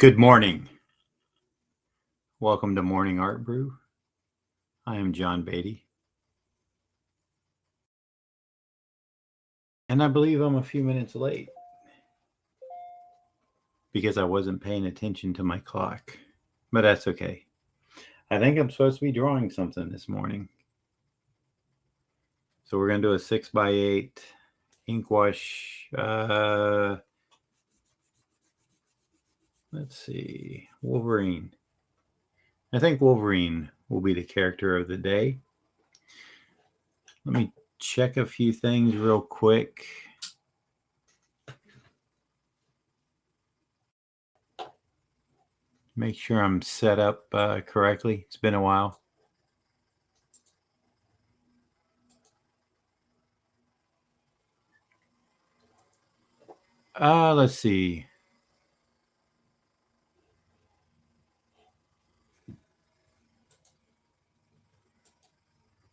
Good morning. Welcome to Morning Art Brew. I am John Beatty. And I believe I'm a few minutes late because I wasn't paying attention to my clock. But that's okay. I think I'm supposed to be drawing something this morning. So we're going to do a 6x8 ink wash. Let's see. Wolverine. I think Wolverine will be the character of the day. Let me check a few things real quick. Make sure I'm set up correctly. It's been a while. Let's see.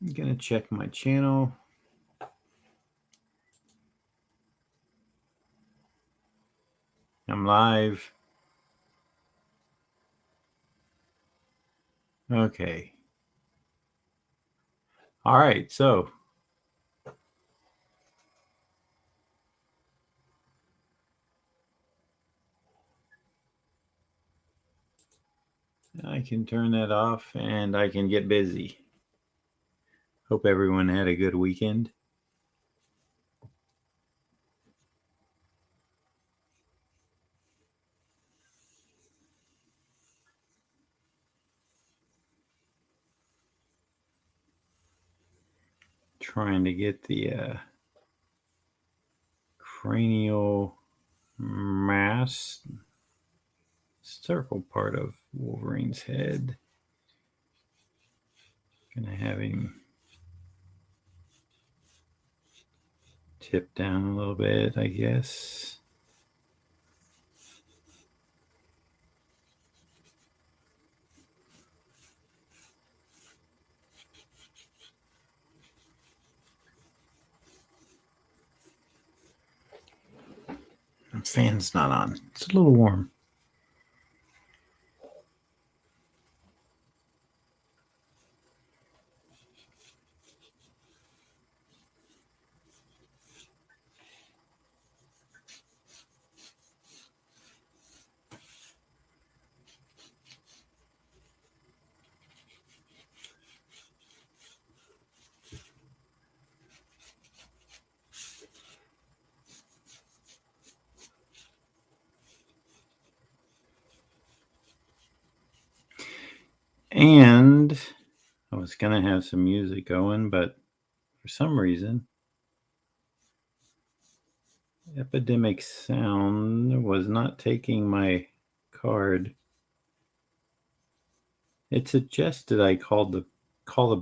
I'm going to check my channel. I'm live. Okay. All right, so I can turn that off and I can get busy. Hope everyone had a good weekend. Trying to get the cranial mass circle part of Wolverine's head. Gonna have him tip down a little bit, I guess. The fan's not on. It's a little warm. And I was going to have some music going, but for some reason, Epidemic Sound was not taking my card. It suggested I call my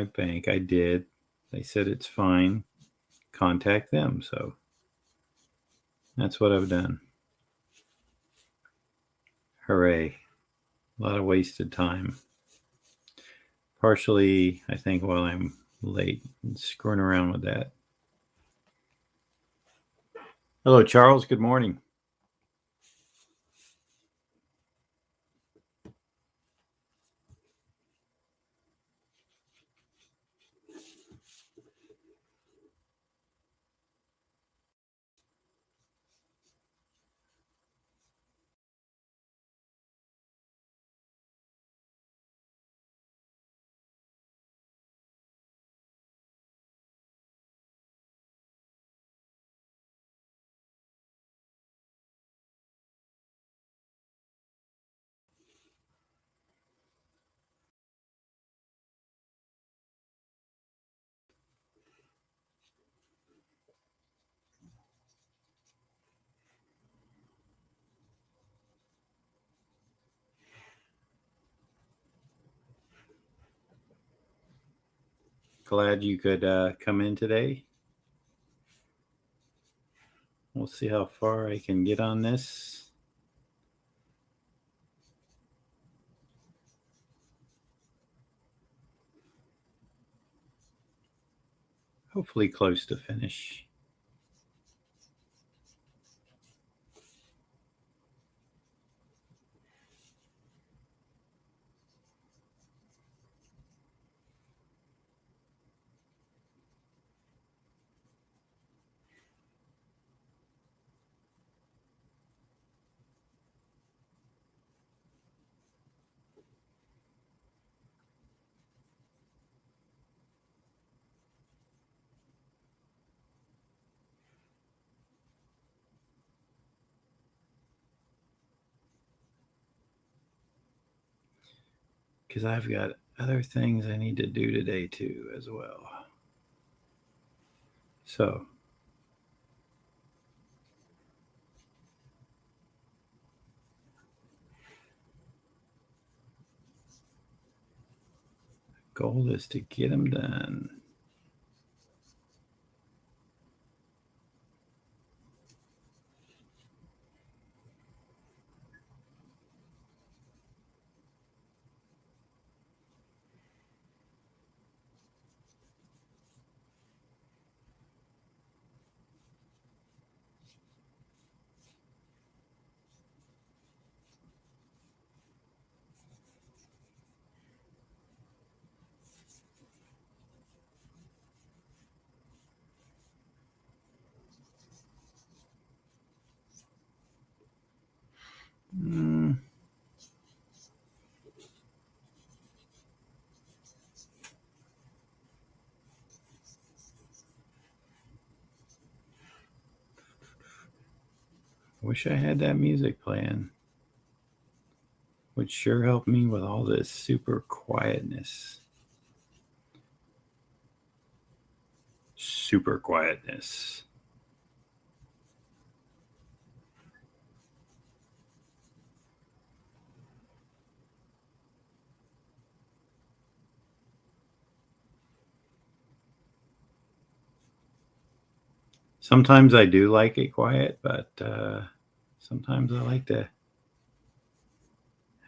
bank. I did. They said it's fine. Contact them. So that's what I've done. Hooray. A lot of wasted time. Partially, I think, while I'm late and screwing around with that. Hello, Charles. Good morning. Glad you could come in today. We'll see how far I can get on this. Hopefully close to finish. because I've got other things I need to do today too, as well. So, goal is to get them done. Mm, wish I had that music playing. Would sure help me with all this super quietness. Super quietness. Sometimes I do like it quiet, but sometimes I like to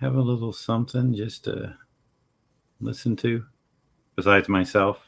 have a little something just to listen to besides myself.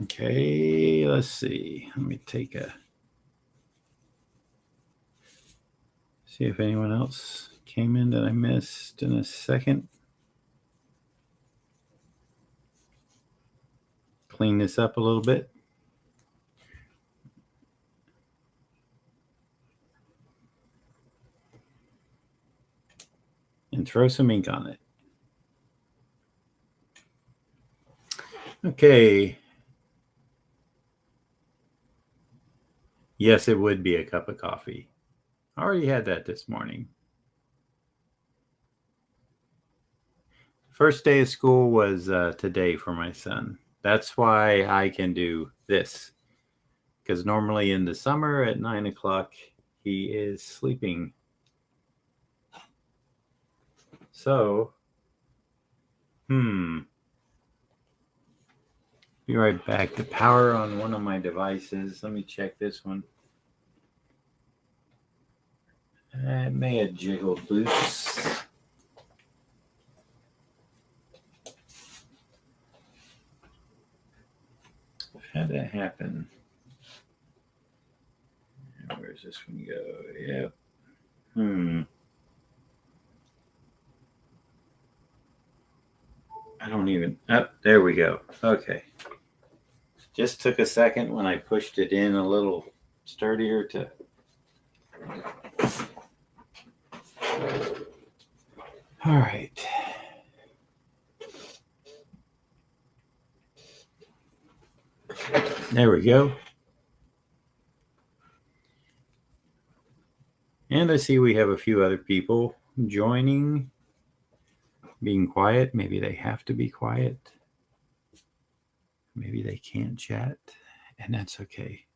Okay, let's see. Let me see if anyone else came in that I missed in a second. Clean this up a little bit. And throw some ink on it. Okay. Yes, it would be a cup of coffee. I already had that this morning. First day of school was today for my son. That's why I can do this. Because normally in the summer at 9 o'clock, he is sleeping. So, be right back. The power on one of my devices. Let me check this one. It may have jiggled loose. How'd that happen? Where's this one go? Yep. won't even. Oh, there we go. Okay. Just took a second when I pushed it in a little sturdier to. All right. There we go. And I see we have a few other people joining, being quiet. Maybe they have to be quiet. Maybe they can't chat, and that's okay.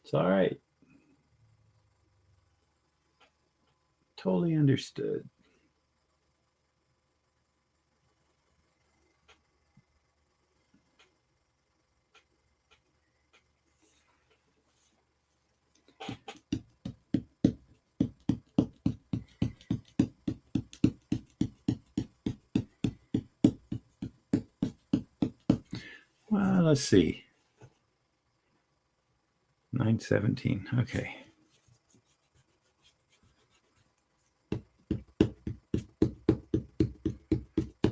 It's all right. Totally understood. Well, let's see. 9:17. Okay.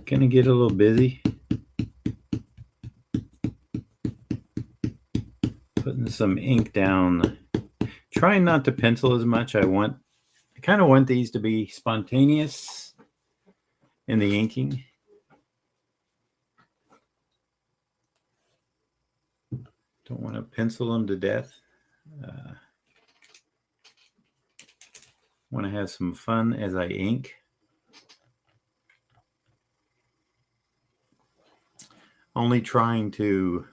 Gonna get a little busy. Putting some ink down. Trying not to pencil as much. I kind of want these to be spontaneous in the inking. Don't want to pencil them to death. Want to have some fun as I ink. Only trying to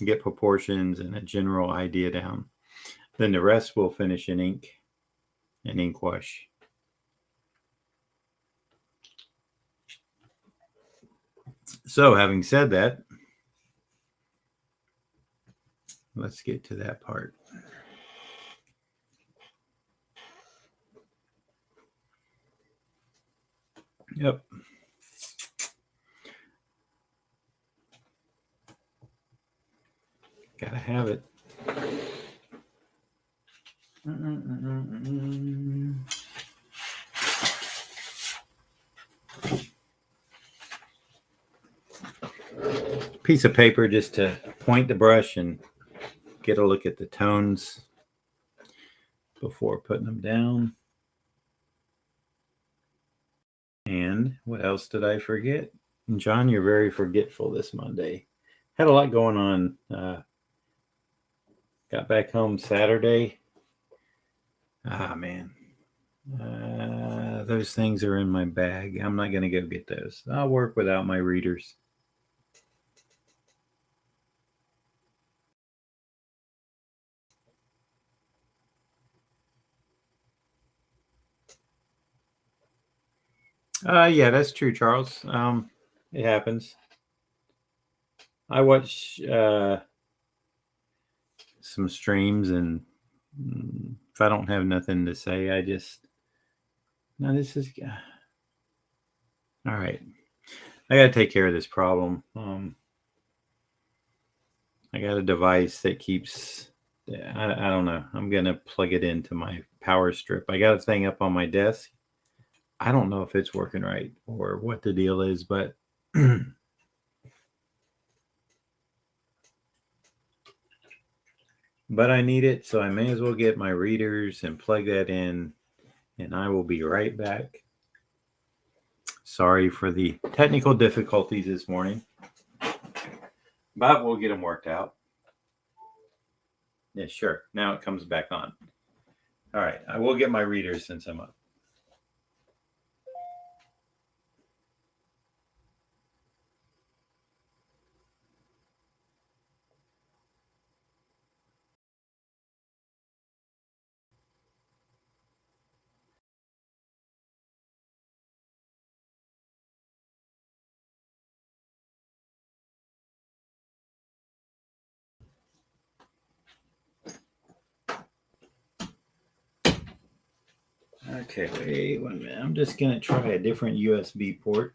get proportions and a general idea down. Then the rest will finish in ink and ink wash. So having said that, let's get to that part. Yep. Gotta have it. Piece of paper just to point the brush and get a look at the tones before putting them down. And what else did I forget? John, you're very forgetful this Monday. Had a lot going on. Got back home Saturday. Ah, man. Those things are in my bag. I'm not going to go get those. I'll work without my readers. Yeah, that's true, Charles. It happens. I watch some streams, and if I don't have nothing to say, this is all right. I got to take care of this problem. I got a device that keeps. I don't know. I'm gonna plug it into my power strip. I got a thing up on my desk. I don't know if it's working right or what the deal is, but but I need it, so I may as well get my readers and plug that in, and I will be right back. Sorry for the technical difficulties this morning, but we'll get them worked out. Yeah, sure. Now it comes back on. All right, I will get my readers since I'm up. Okay, wait 1 minute. I'm just going to try a different USB port.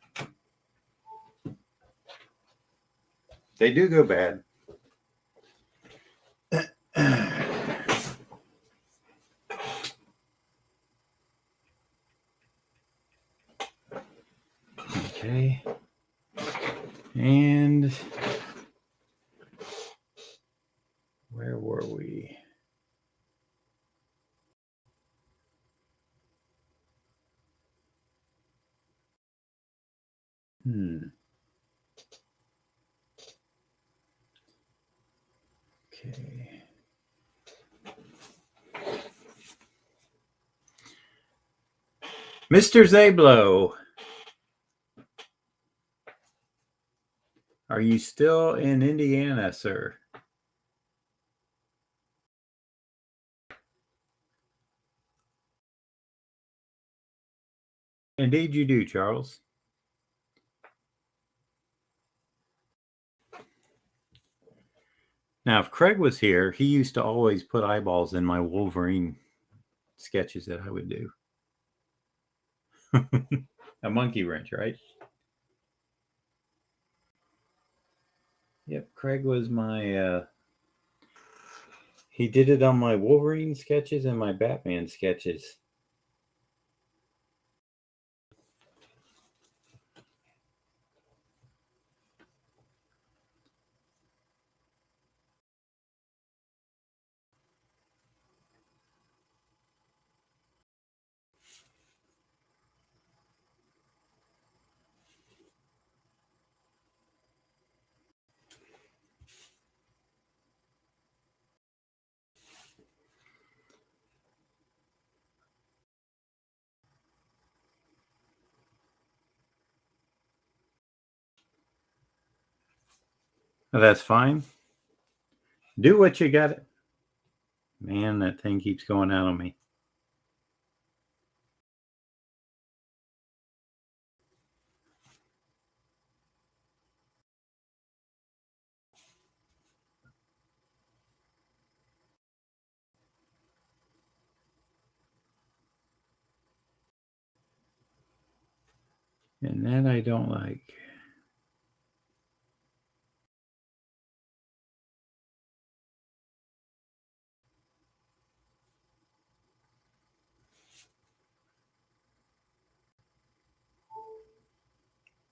They do go bad. Okay. And where were we? Okay. Mr. Zablo, are you still in Indiana, sir? Indeed you do, Charles. Now, if Craig was here, he used to always put eyeballs in my Wolverine sketches that I would do. A monkey wrench, right? Yep, Craig was my he did it on my Wolverine sketches and my Batman sketches. That's fine. Do what you got. Man, that thing keeps going out on me. And that I don't like.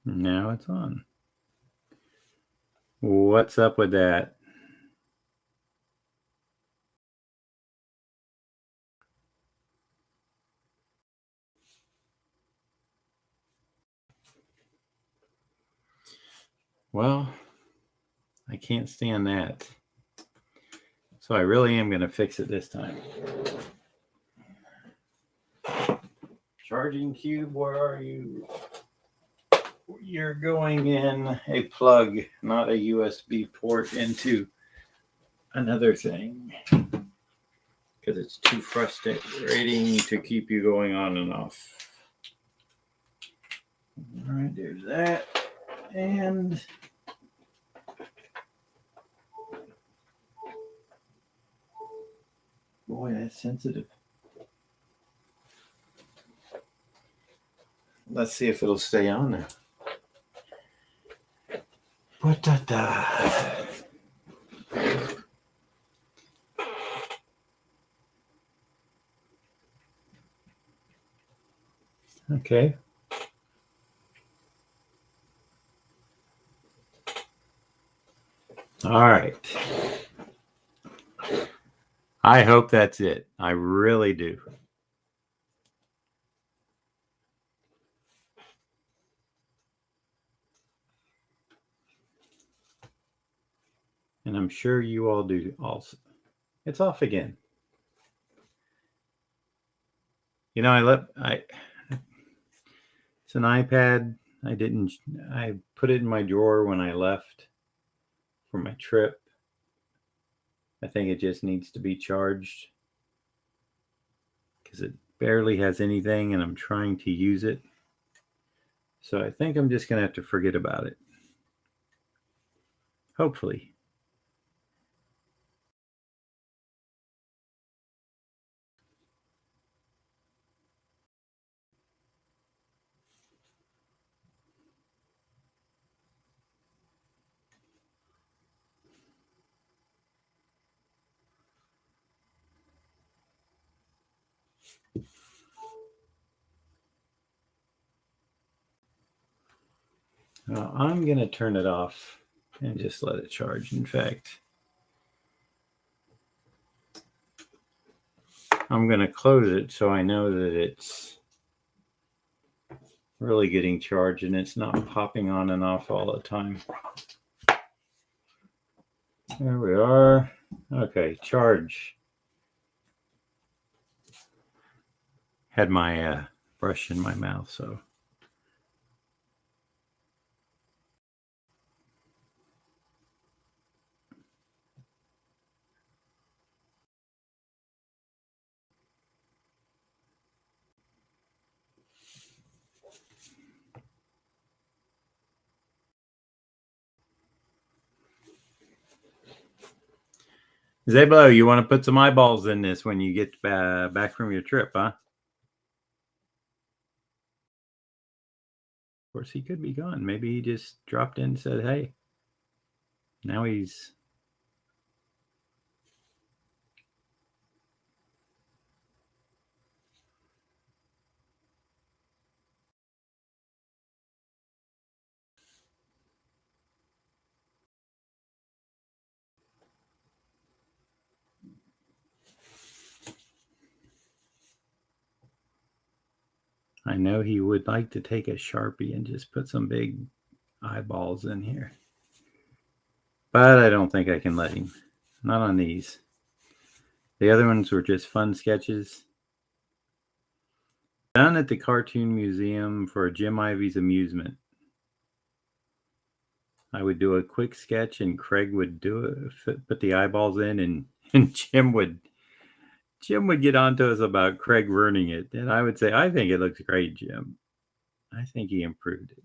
Now it's on. What's up with that? Well, I can't stand that. So I really am going to fix it this time. Charging cube, where are you? You're going in a plug, not a USB port, into another thing. Because it's too frustrating to keep you going on and off. All right, there's that. And boy, that's sensitive. Let's see if it'll stay on there. Okay. All right. I hope that's it. I really do. And I'm sure you all do also. It's off again. You know, it's an iPad. I put it in my drawer when I left for my trip. I think it just needs to be charged because it barely has anything and I'm trying to use it. So I think I'm just going to have to forget about it. Hopefully. I'm going to turn it off and just let it charge. In fact, I'm going to close it so I know that it's really getting charged and it's not popping on and off all the time. There we are. Okay, charge. Had my brush in my mouth, so. Zablo, you want to put some eyeballs in this when you get back from your trip, huh? Of course, he could be gone. Maybe he just dropped in and said, hey. Now he's... I know he would like to take a Sharpie and just put some big eyeballs in here. But I don't think I can let him. Not on these. The other ones were just fun sketches. Done at the Cartoon Museum for Jim Ivy's amusement. I would do a quick sketch and Craig would do it, put the eyeballs in, and Jim would get on to us about Craig ruining it. And I would say, I think it looks great, Jim. I think he improved it.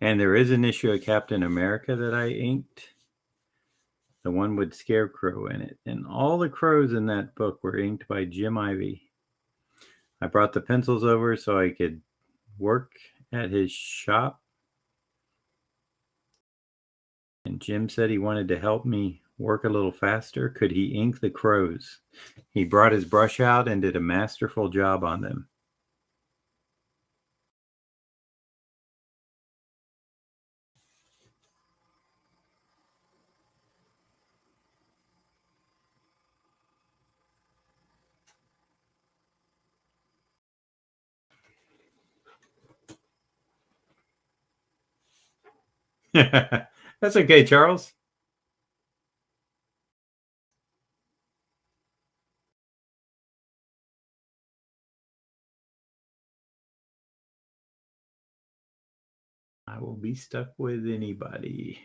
And there is an issue of Captain America that I inked. The one with Scarecrow in it. And all the crows in that book were inked by Jim Ivy. I brought the pencils over so I could work at his shop. And Jim said he wanted to help me work a little faster. Could he ink the crows? He brought his brush out and did a masterful job on them. That's okay, Charles. I will be stuck with anybody.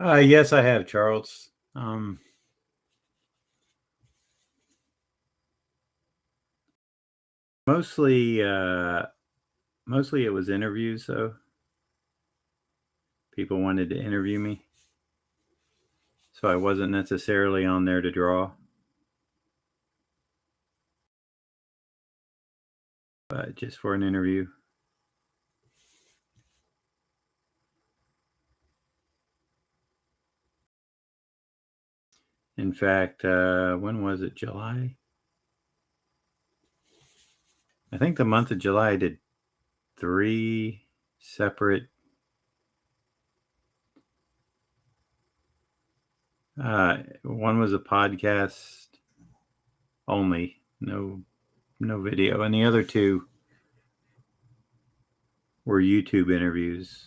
Yes, I have, Charles. Mostly, mostly it was interviews. So people wanted to interview me, so I wasn't necessarily on there to draw, but just for an interview. In fact, when was it? July? I think the month of July I did 3 separate. One was a podcast only, no video, and the other two were YouTube interviews.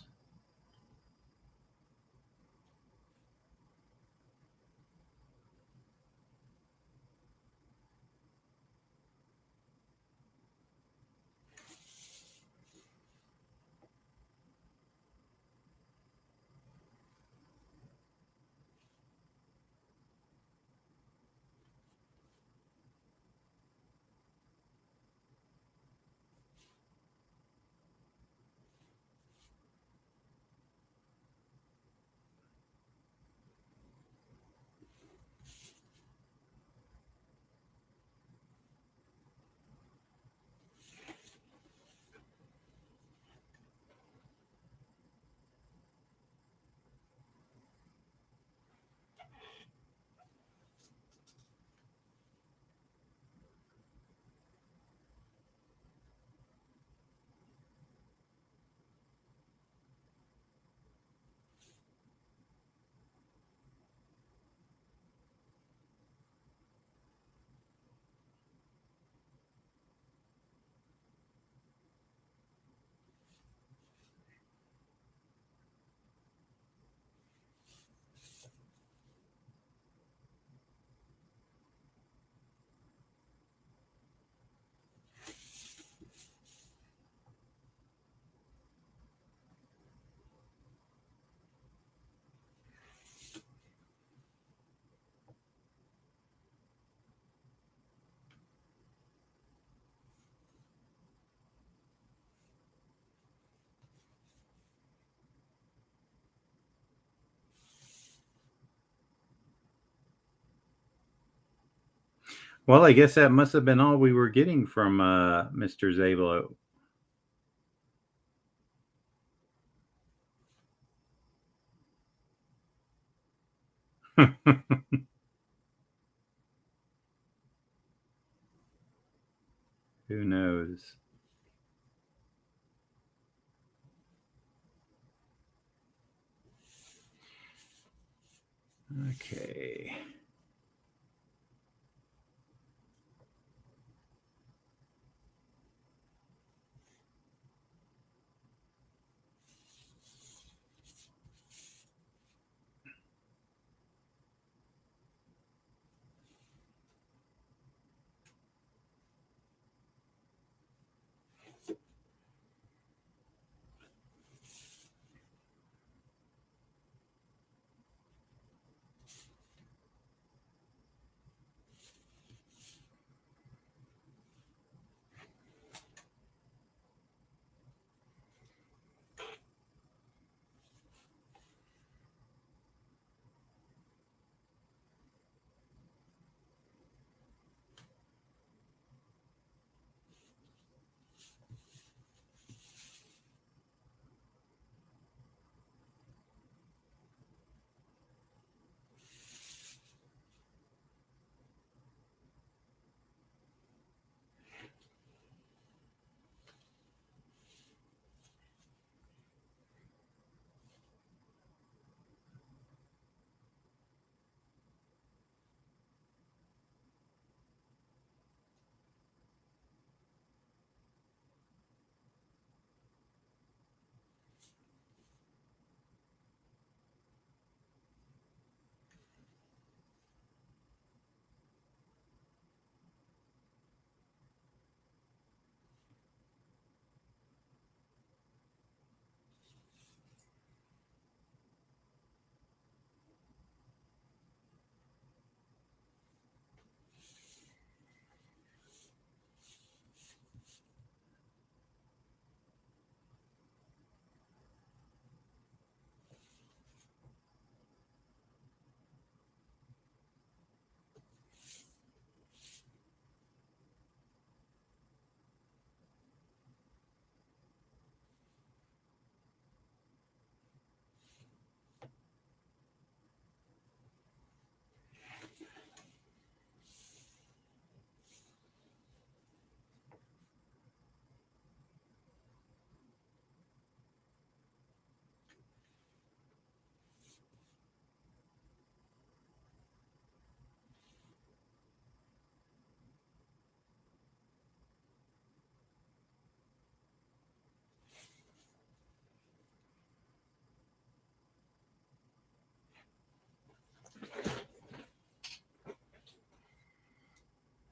Well, I guess that must have been all we were getting from Mr. Zablo. Who knows? Okay.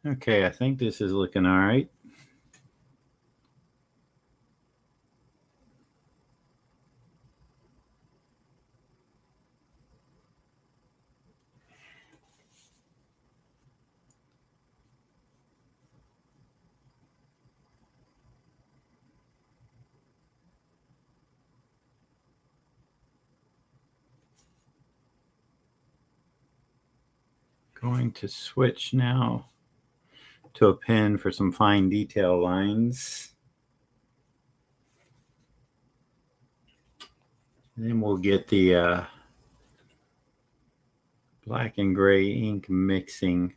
Okay, I think this is looking all right. Going to switch now to a pen for some fine detail lines. And then we'll get the black and gray ink mixing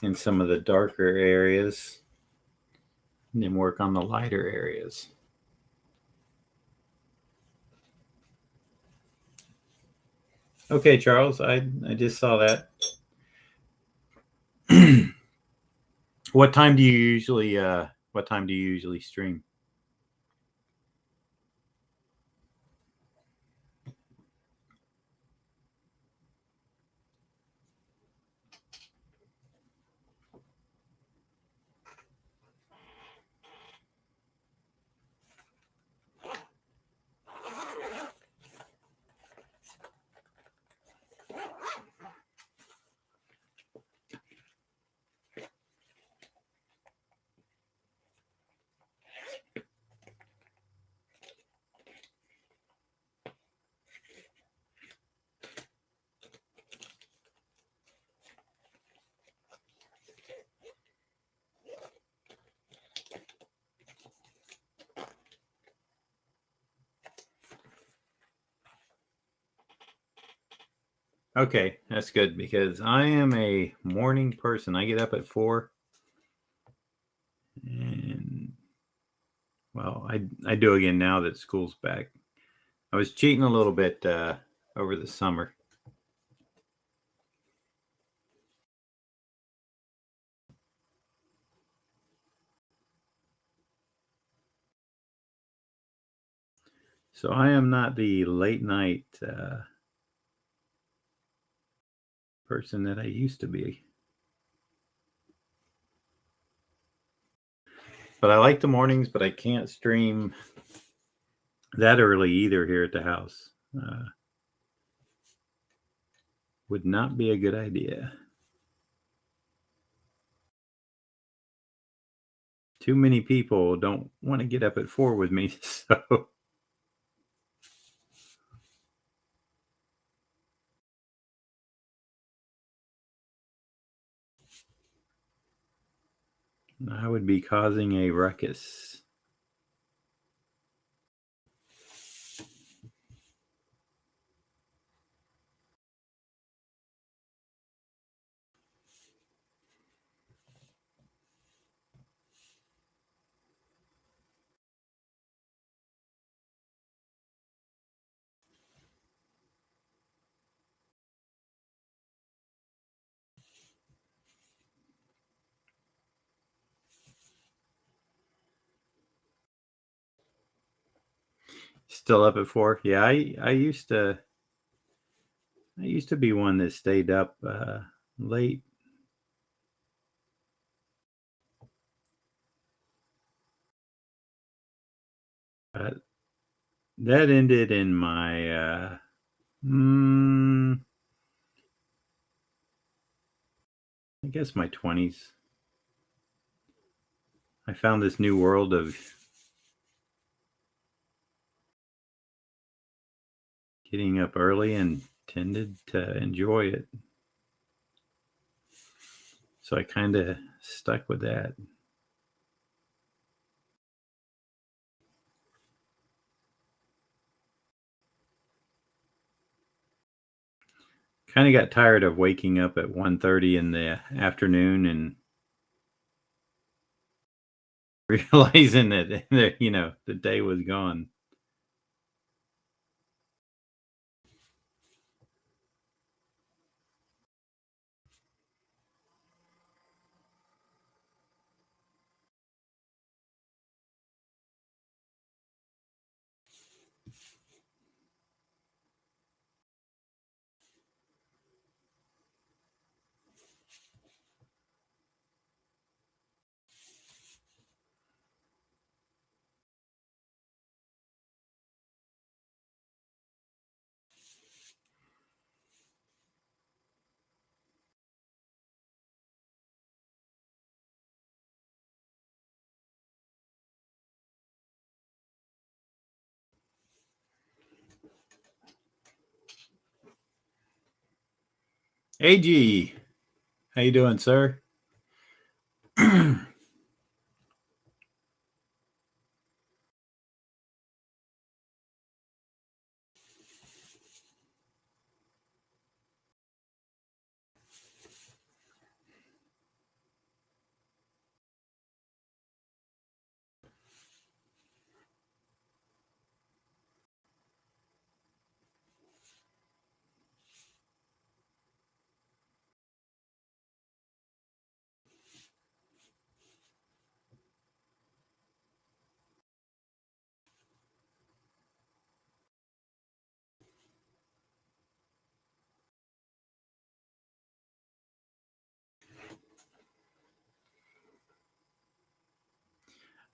in some of the darker areas, and then work on the lighter areas. Okay, Charles, I just saw that. What time do you usually stream? Okay, that's good because I am a morning person. I get up at 4, and well, I do again now that school's back. I was cheating a little bit over the summer. So I am not the late night person that I used to be. But I like the mornings, but I can't stream that early either here at the house. Would not be a good idea. Too many people don't want to get up at 4 with me, so I would be causing a ruckus. Still up at 4? Yeah, I used to be one that stayed up late. But that ended in my I guess my 20s. I found this new world of getting up early and tended to enjoy it. So I kind of stuck with that. Kind of got tired of waking up at 1:30 in the afternoon and realizing that the day was gone. AG, how you doing, sir?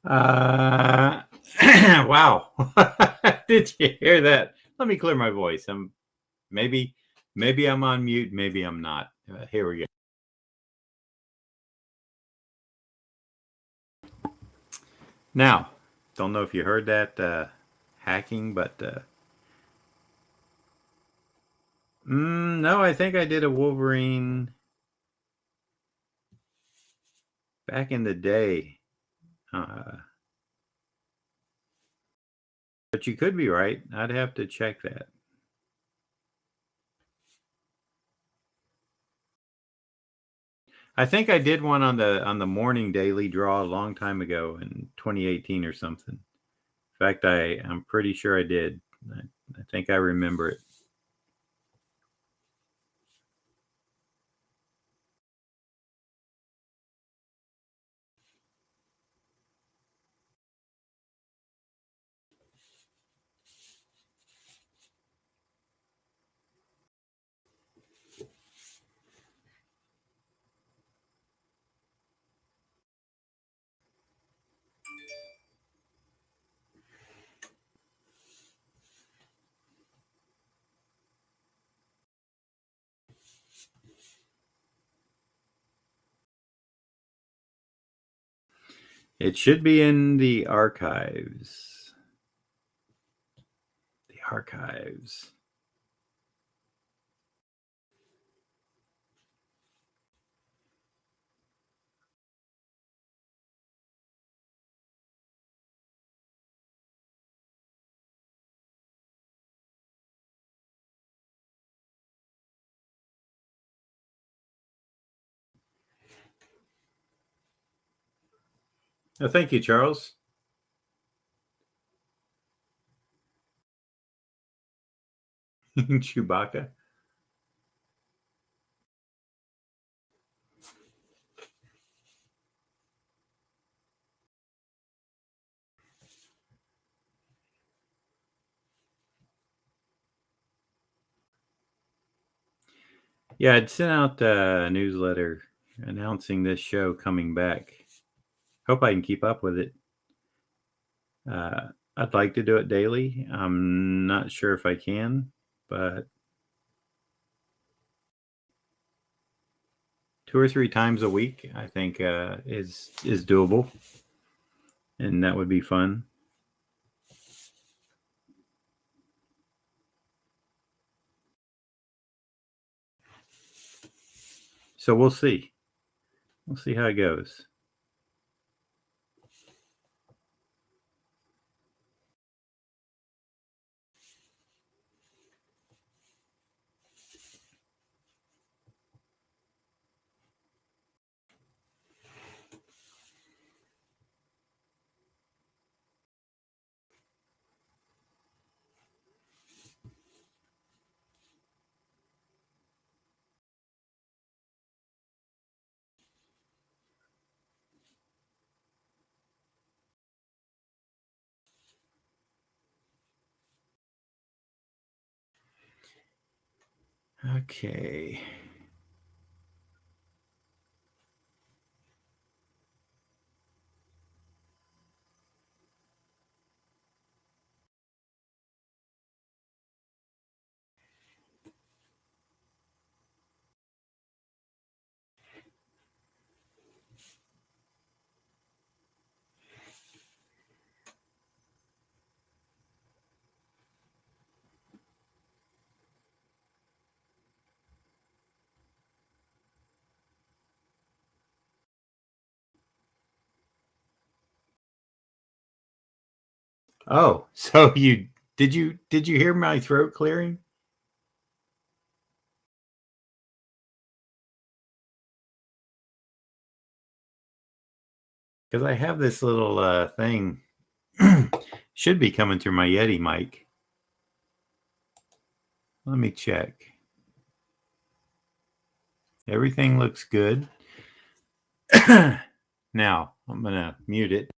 Uh, wow. Did you hear that? Let me clear my voice. Maybe maybe I'm on mute, maybe I'm not. Here we go. Now, don't know if you heard that hacking, but no, I think I did a Wolverine back in the day. Uh, but you could be right. I'd have to check that. I think I did one on the morning daily draw a long time ago in 2018 or something. In fact, I'm pretty sure I did. I think I remember it. It should be in the archives. The archives. Oh, thank you, Charles. Chewbacca. Yeah, I'd sent out a newsletter announcing this show coming back. Hope I can keep up with it. I'd like to do it daily. I'm not sure if I can, but 2 or 3 times a week, I think, is doable, and that would be fun. So we'll see. We'll see how it goes. Okay. Oh, so did you hear my throat clearing? Because I have this little thing should be coming through my Yeti mic. Let me check. Everything looks good. Now I'm gonna mute it.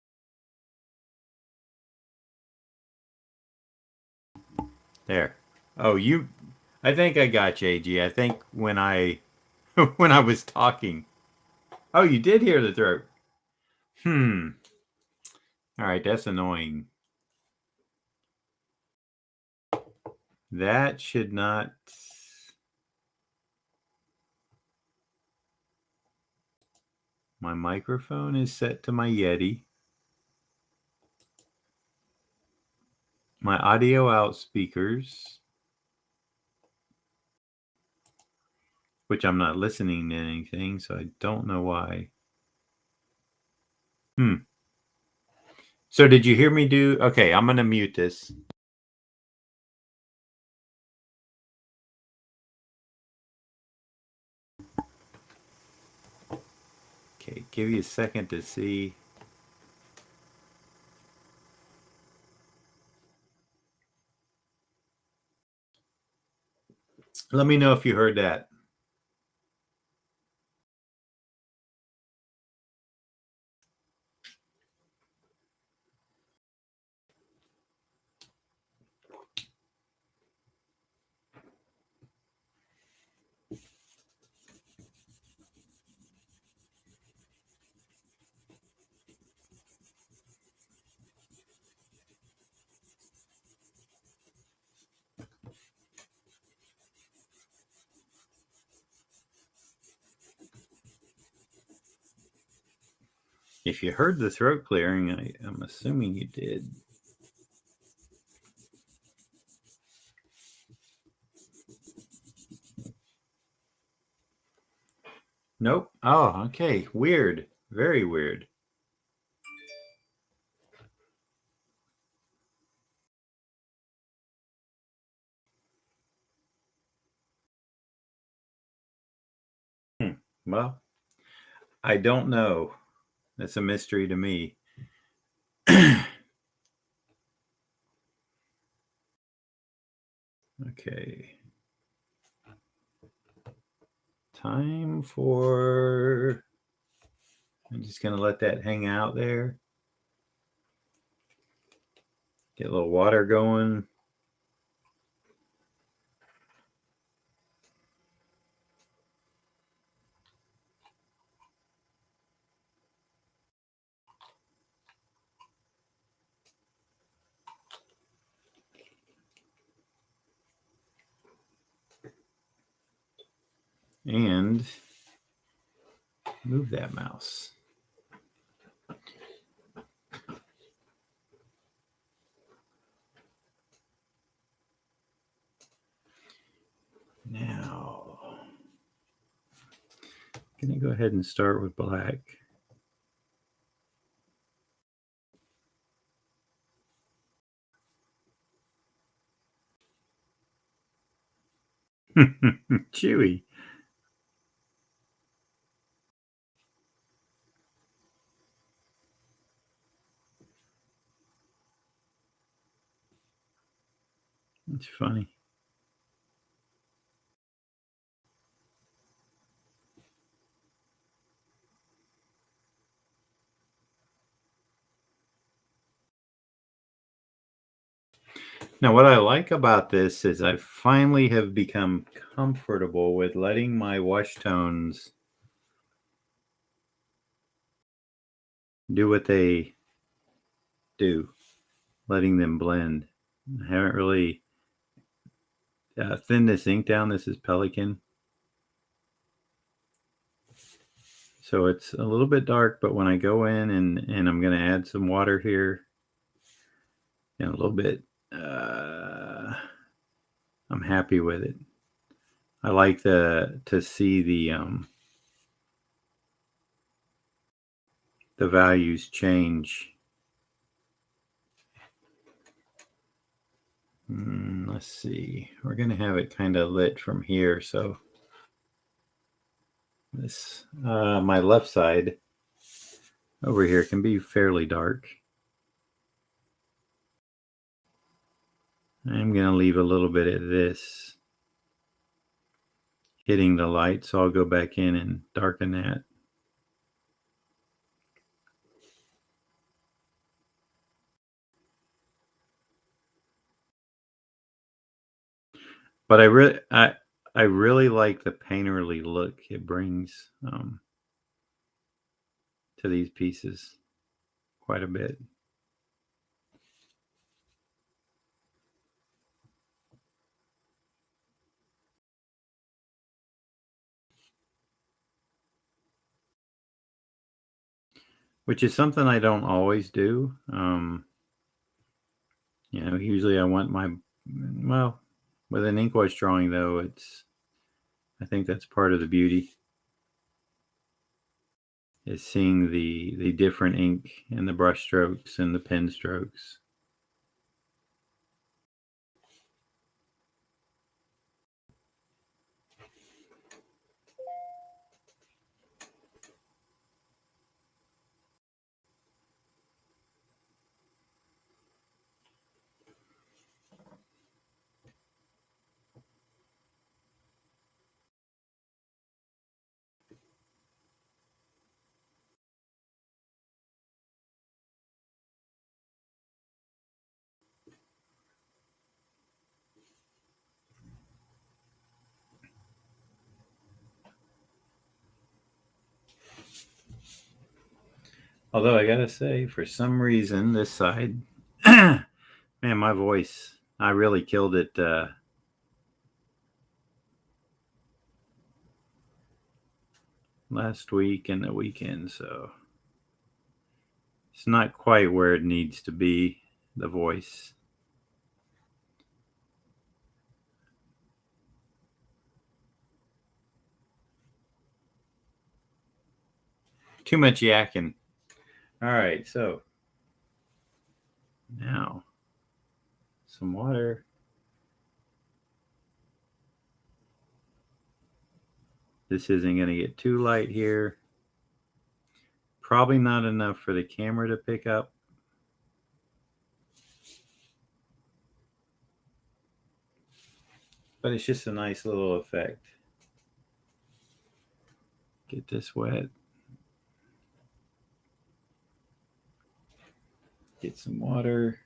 There. Oh, I think I got you, AG. I think when I when I was talking. Oh, you did hear the throat. Hmm. All right, that's annoying. That should not. My microphone is set to my Yeti. My audio out speakers, which I'm not listening to anything, so I don't know why. So did you hear me do? Okay, I'm going to mute this. Okay, give you a second to see. Let me know if you heard that. If you heard the throat clearing, I'm assuming you did. Nope. Oh, okay. Weird. Very weird. Well, I don't know. That's a mystery to me. Okay. Time for. I'm just going to let that hang out there. Get a little water going. And move that mouse. Now, I'm going to go ahead and start with black. Chewy. It's funny. Now, what I like about this is I finally have become comfortable with letting my wash tones do what they do, letting them blend. I haven't really thinned this ink down. This is Pelican. So it's a little bit dark, but when I go in and I'm going to add some water here and a little bit, I'm happy with it. I like to see the values change. Let's see. We're going to have it kind of lit from here. So this, my left side over here can be fairly dark. I'm going to leave a little bit of this hitting the light. So I'll go back in and darken that. But I really like the painterly look it brings to these pieces quite a bit. Which is something I don't always do. Usually I want well, with an ink wash drawing though, I think that's part of the beauty is seeing the different ink and the brush strokes and the pen strokes. Although I gotta say, for some reason, this side, man, my voice, I really killed it last week and the weekend, so it's not quite where it needs to be, the voice. Too much yakking. All right, so now some water. This isn't going to get too light here. Probably not enough for the camera to pick up. But it's just a nice little effect. Get this wet. Get some water.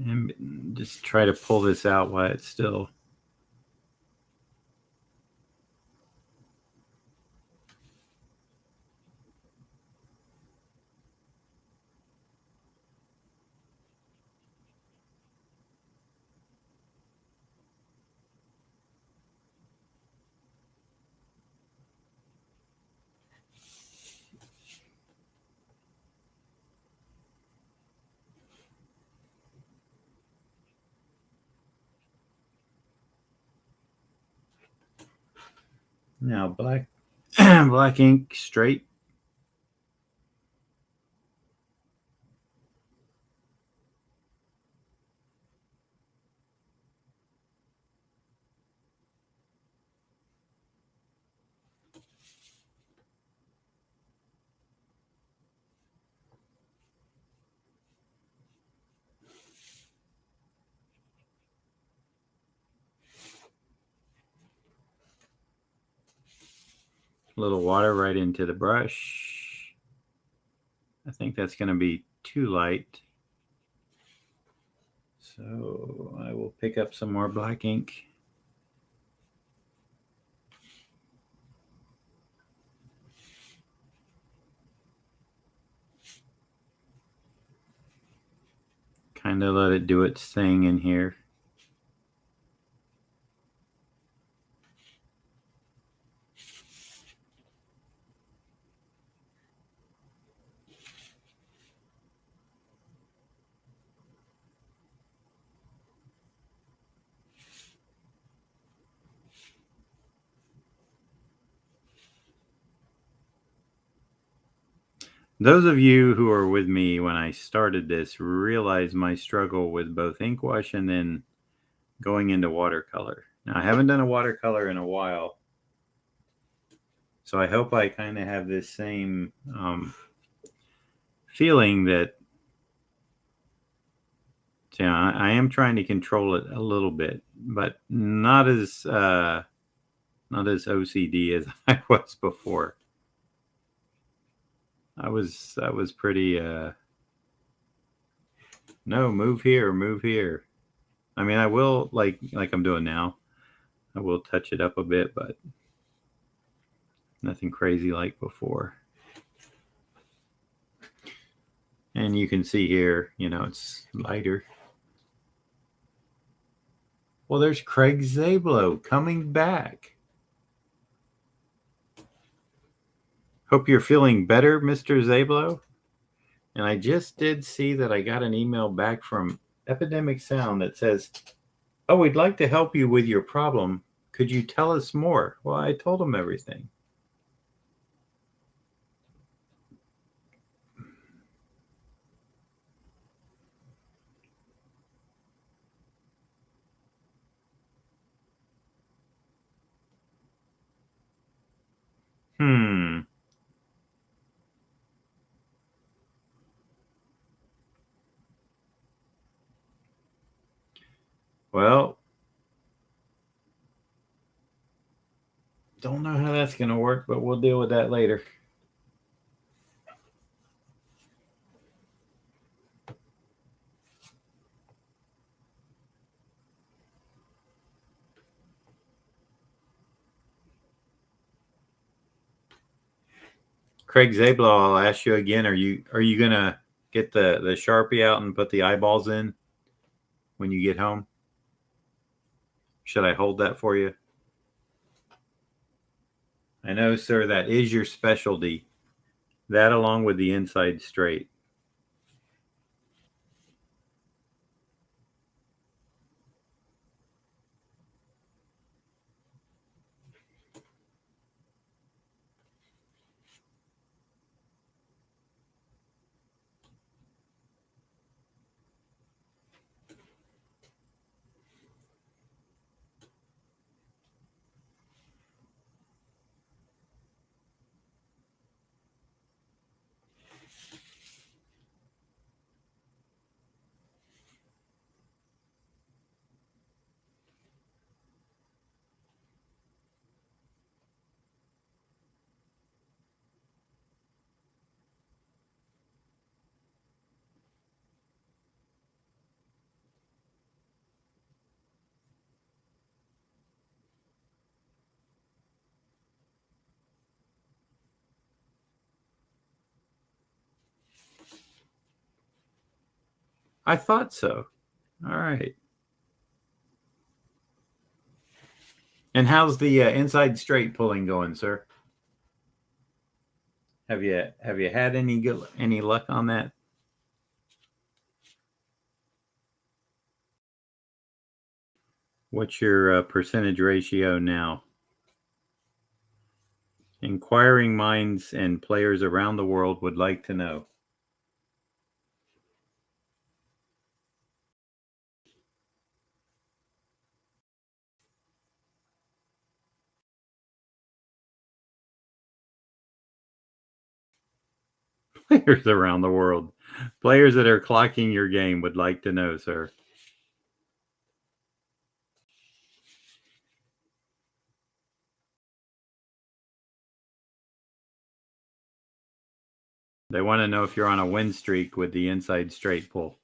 And just try to pull this out while it's still now black black ink straight. A little water right into the brush. I think that's going to be too light. So I will pick up some more black ink. Kind of let it do its thing in here. Those of you who are with me when I started this realize my struggle with both ink wash and then going into watercolor. Now, I haven't done a watercolor in a while, so I hope I kind of have this same feeling that I am trying to control it a little bit, but not as OCD as I was before. I was pretty no, move here. I mean, I will like I'm doing now. I will touch it up a bit, but nothing crazy like before. And you can see here, it's lighter. Well, there's Craig Zablo coming back. Hope you're feeling better, Mr. Zablo. And I just did see that I got an email back from Epidemic Sound that says, "Oh, we'd like to help you with your problem. Could you tell us more?" Well, I told them everything. Well, don't know how that's going to work, but we'll deal with that later. Craig Zablo, I'll ask you again. Are you gonna get the Sharpie out and put the eyeballs in when you get home? Should I hold that for you? I know, sir, that is your specialty. That along with the inside straight. I thought so. All right. And how's the inside straight pulling going, sir? Have you had any luck on that? What's your percentage ratio now? Inquiring minds and players around the world would like to know. Players around the world. Players that are clocking your game would like to know, sir. They want to know if you're on a win streak with the inside straight pull.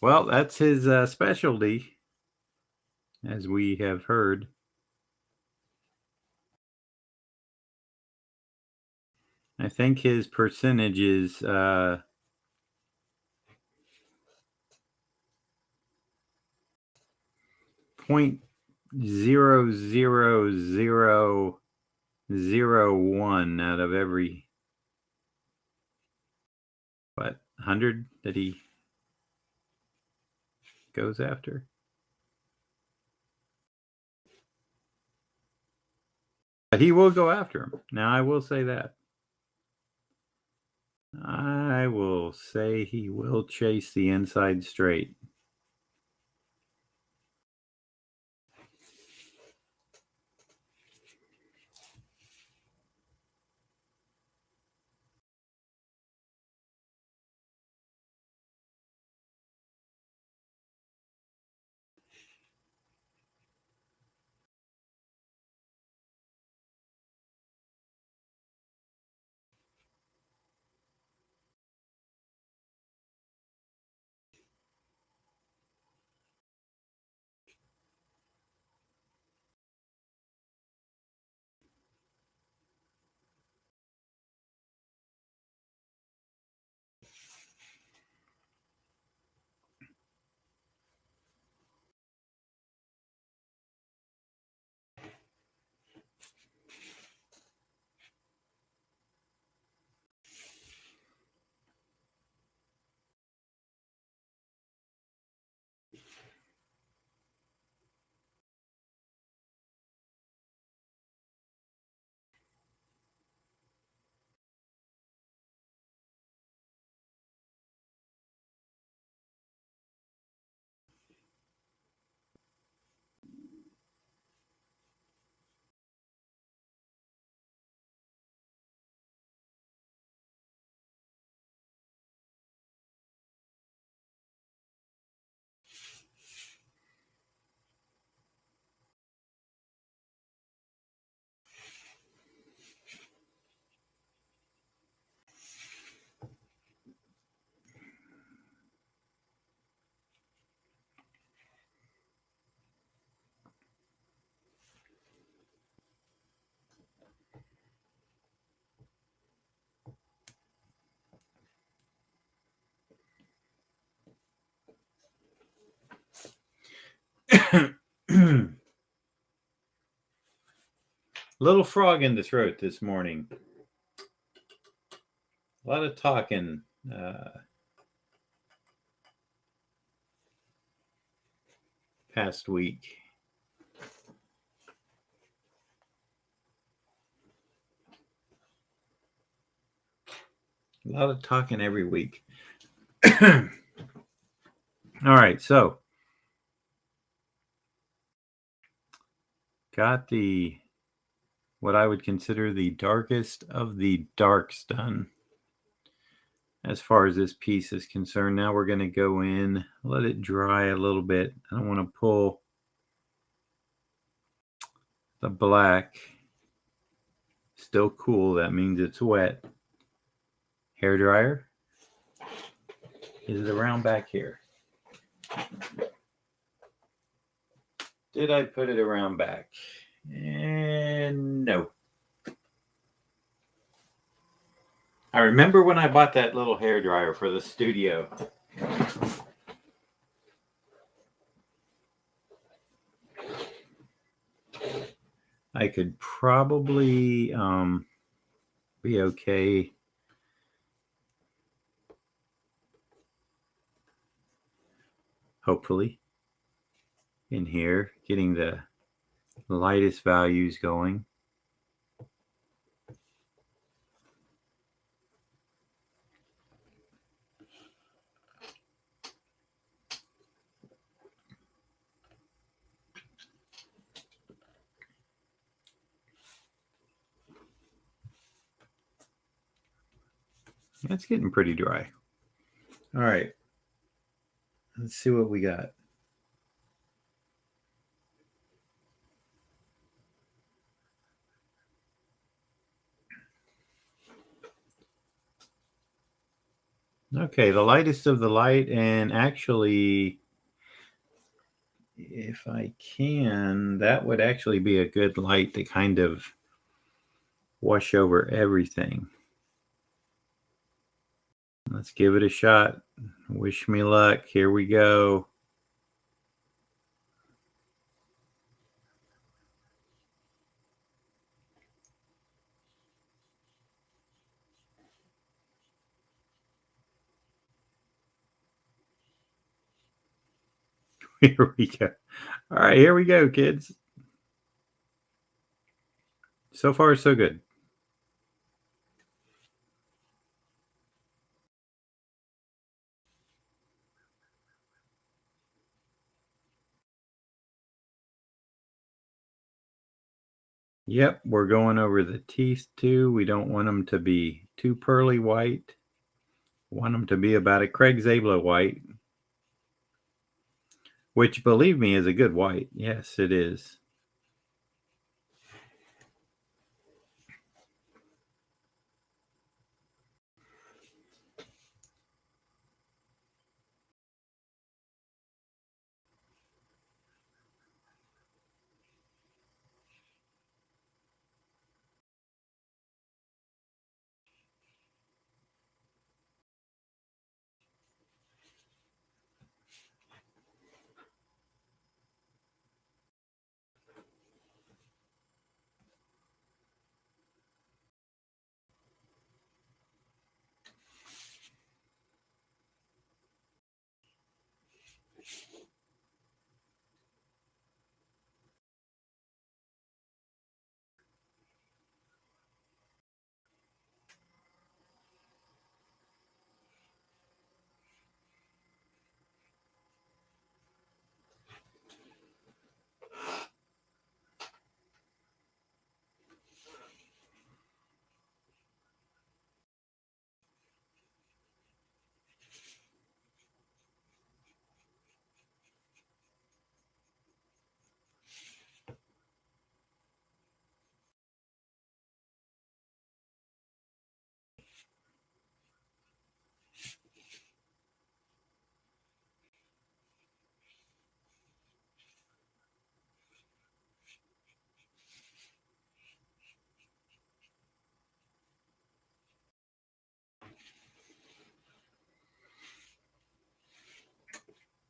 Well, that's his specialty, as we have heard. I think his percentage is 0.00001 out of every 100 that he goes after. He will go after him. Now, I will say that. I will say he will chase the inside straight. Little frog in the throat this morning. A lot of talking. Past week. A lot of talking every week. All right, so got the what I would consider the darkest of the darks done as far as this piece is concerned. Now we're going to go in, let it dry a little bit. I don't want to pull the black. Still cool, that means it's wet. Hair dryer. Is it around back here? Did I put it around back? And no. I remember when I bought that little hair dryer for the studio. I could probably be okay. Hopefully. In here, getting the lightest values going. That's getting pretty dry. All right. Let's see what we got. Okay, the lightest of the light, and actually, if I can, that would actually be a good light to kind of wash over everything. Let's give it a shot. Wish me luck. Here we go. Here we go. All right, here we go, kids. So far, so good. Yep, we're going over the teeth too. We don't want them to be too pearly white. Want them to be about a Craig Zablo white, which, believe me, is a good white. Yes, it is.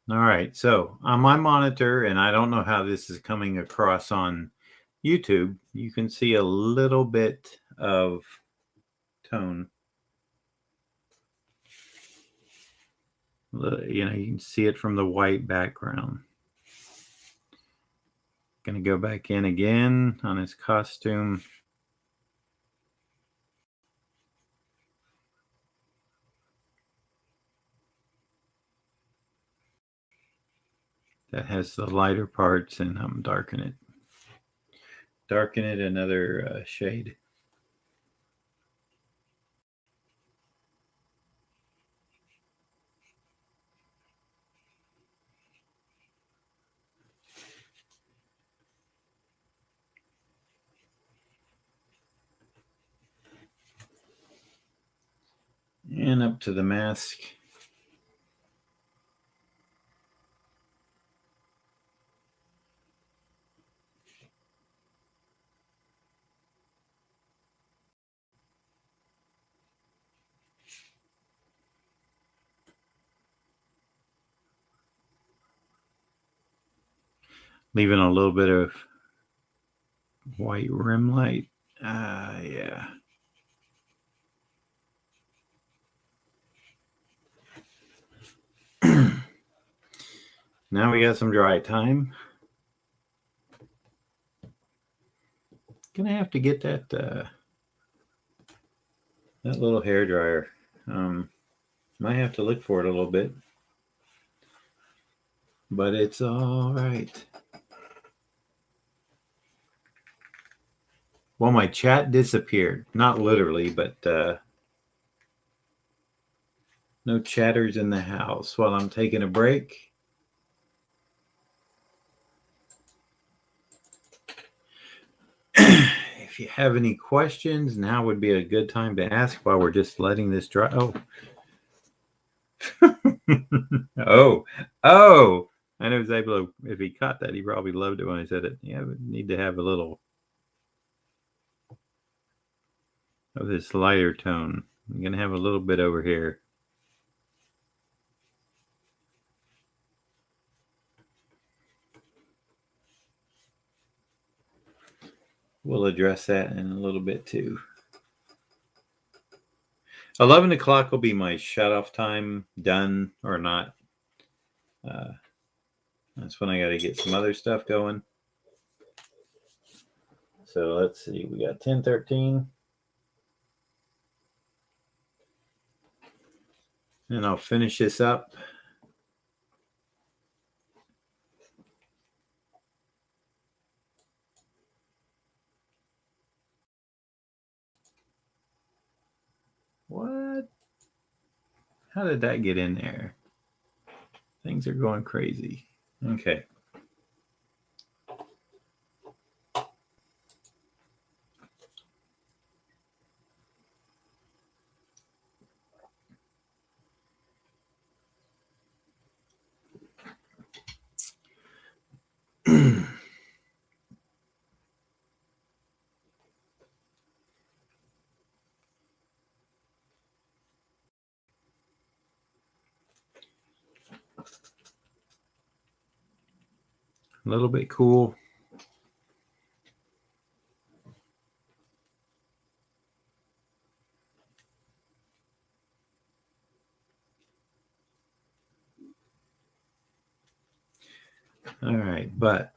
All right, so on my monitor, and I don't know how this is coming across on YouTube, you can see a little bit of tone. You can see it from the white background. Going to go back in again on his costume. That has the lighter parts, and I'm darken it. Darken it another shade. And up to the mask. Leaving a little bit of white rim light. Yeah. Now we got some dry time. Gonna have to get that that little hair dryer. Might have to look for it a little bit, but it's all right. Well, my chat disappeared. Not literally, but no chatters in the house while I'm taking a break. If you have any questions, now would be a good time to ask while we're just letting this dry. Oh. oh. I know Zablo, if he caught that, he probably loved it when I said it. Yeah, we need to have a little of this lighter tone. I'm going to have a little bit over here. We'll address that in a little bit too. 11 o'clock will be my shut off time, done or not. That's when I got to get some other stuff going. So let's see, we got 1013. And I'll finish this up. What? How did that get in there? Things are going crazy. Okay. A little bit cool. All right, but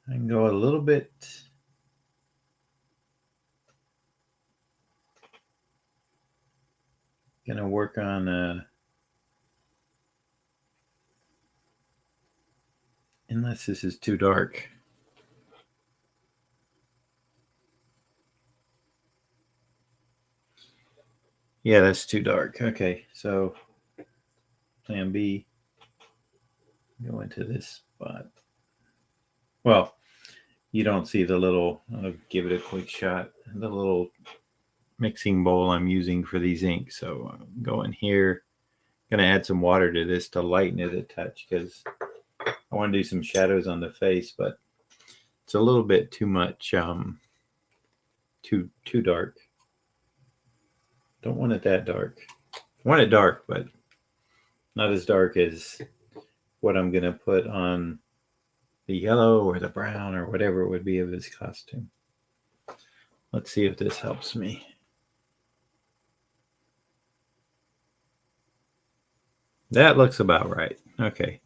I can go a little bit. Gonna work on unless this is too dark. Yeah, that's too dark. Okay, so plan B. Go into this spot. Well, you don't see the little, I'll give it a quick shot, the little mixing bowl I'm using for these inks. So I'm going here, gonna add some water to this to lighten it a touch because I want to do some shadows on the face, but it's a little bit too much, too dark. Don't want it that dark. I want it dark, but not as dark as what I'm gonna put on the yellow or the brown or whatever it would be of his costume. Let's see if this helps me. That looks about right. Okay.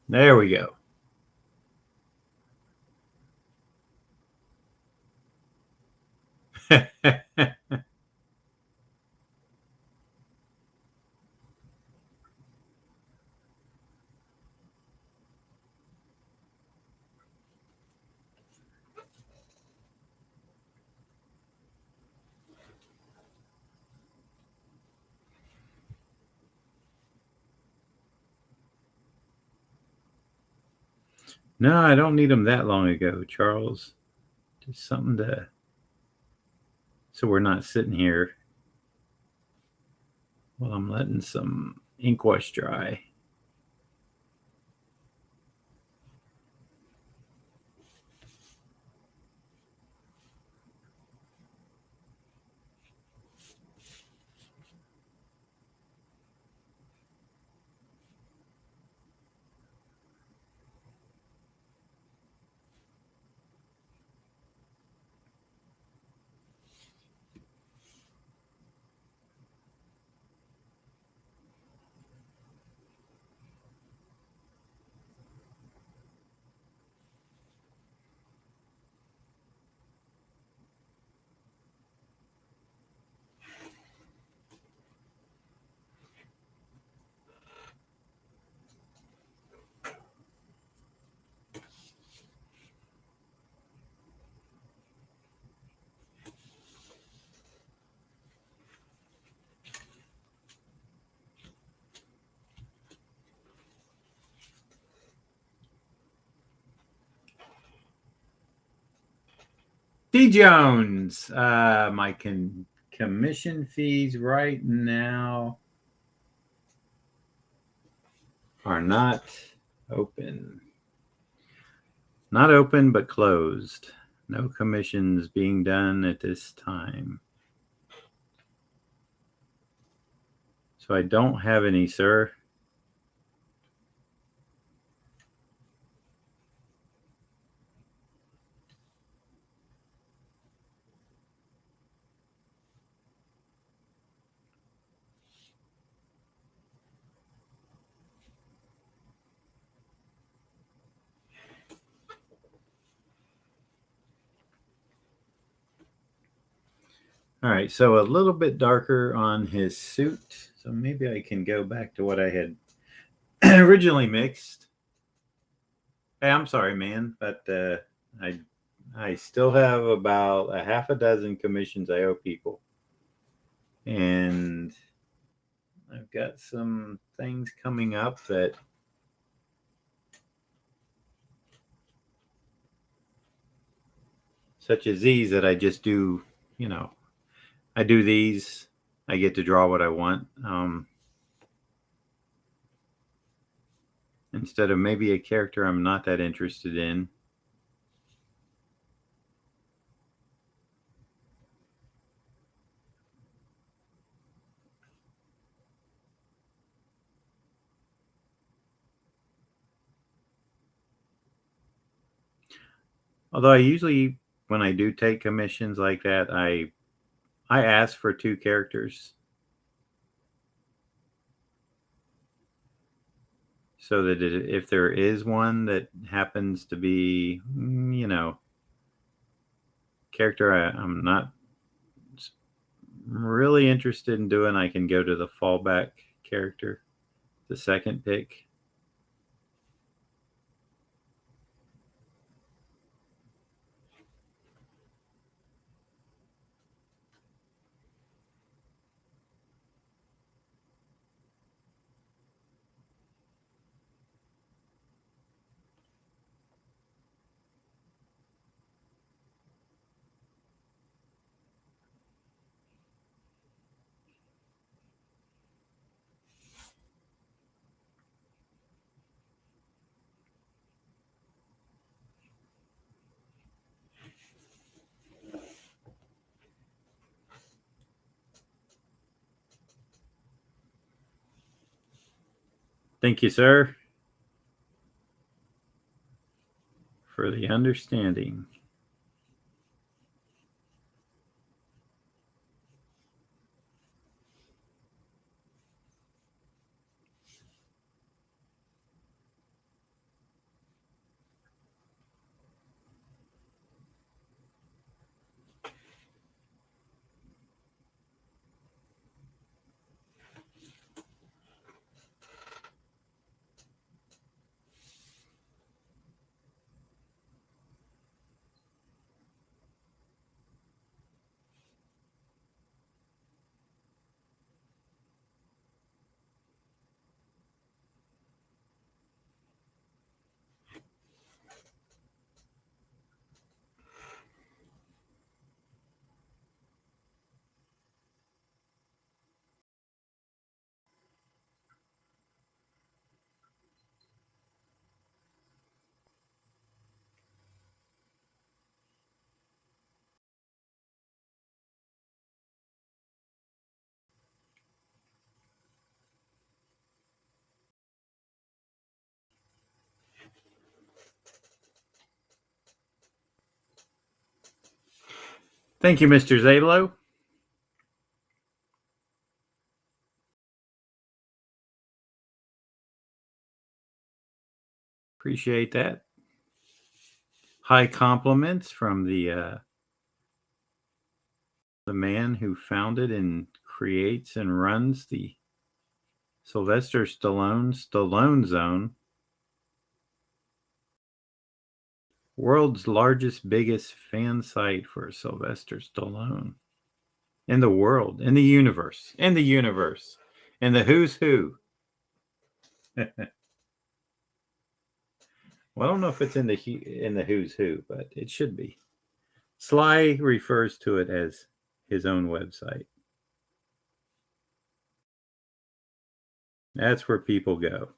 There we go. No, I don't need them that long ago, Charles. Just something to, so we're not sitting here while I'm letting some ink wash dry. D. Jones, my commission fees right now are not open. Not open, but closed. No commissions being done at this time. So I don't have any, sir. All right, so a little bit darker on his suit. So maybe I can go back to what I had originally mixed. Hey, I'm sorry, man, but I still have about a half a dozen commissions I owe people, and I've got some things coming up that such as these that I just do. You know, I do these. I get to draw what I want. Instead of maybe a character I'm not that interested in. Although I usually, when I do take commissions like that, I ask for two characters so that if there is one that happens to be, character I'm not really interested in doing, I can go to the fallback character, the second pick. Thank you, sir, for the understanding. Thank you, Mr. Zablo. Appreciate that. High compliments from the man who founded and creates and runs the Sylvester Stallone Zone, world's largest, biggest fan site for Sylvester Stallone in the world, in the universe, in the who's who. Well, I don't know if it's in the who's who, but it should be. Sly refers to it as his own website. That's where people go.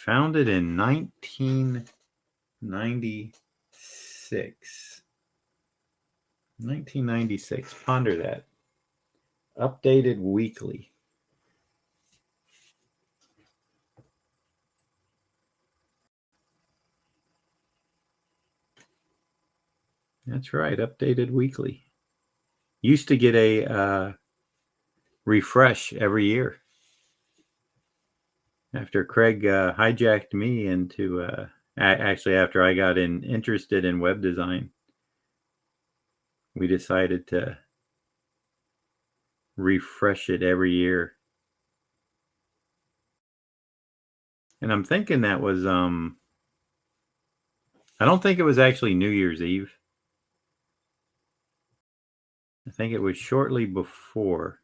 Founded in 1996. 1996. Ponder that. Updated weekly. That's right. Updated weekly. Used to get a refresh every year. After Craig hijacked me into, actually, after I got interested in web design, we decided to refresh it every year. And I'm thinking that was, I don't think it was actually New Year's Eve. I think it was shortly before.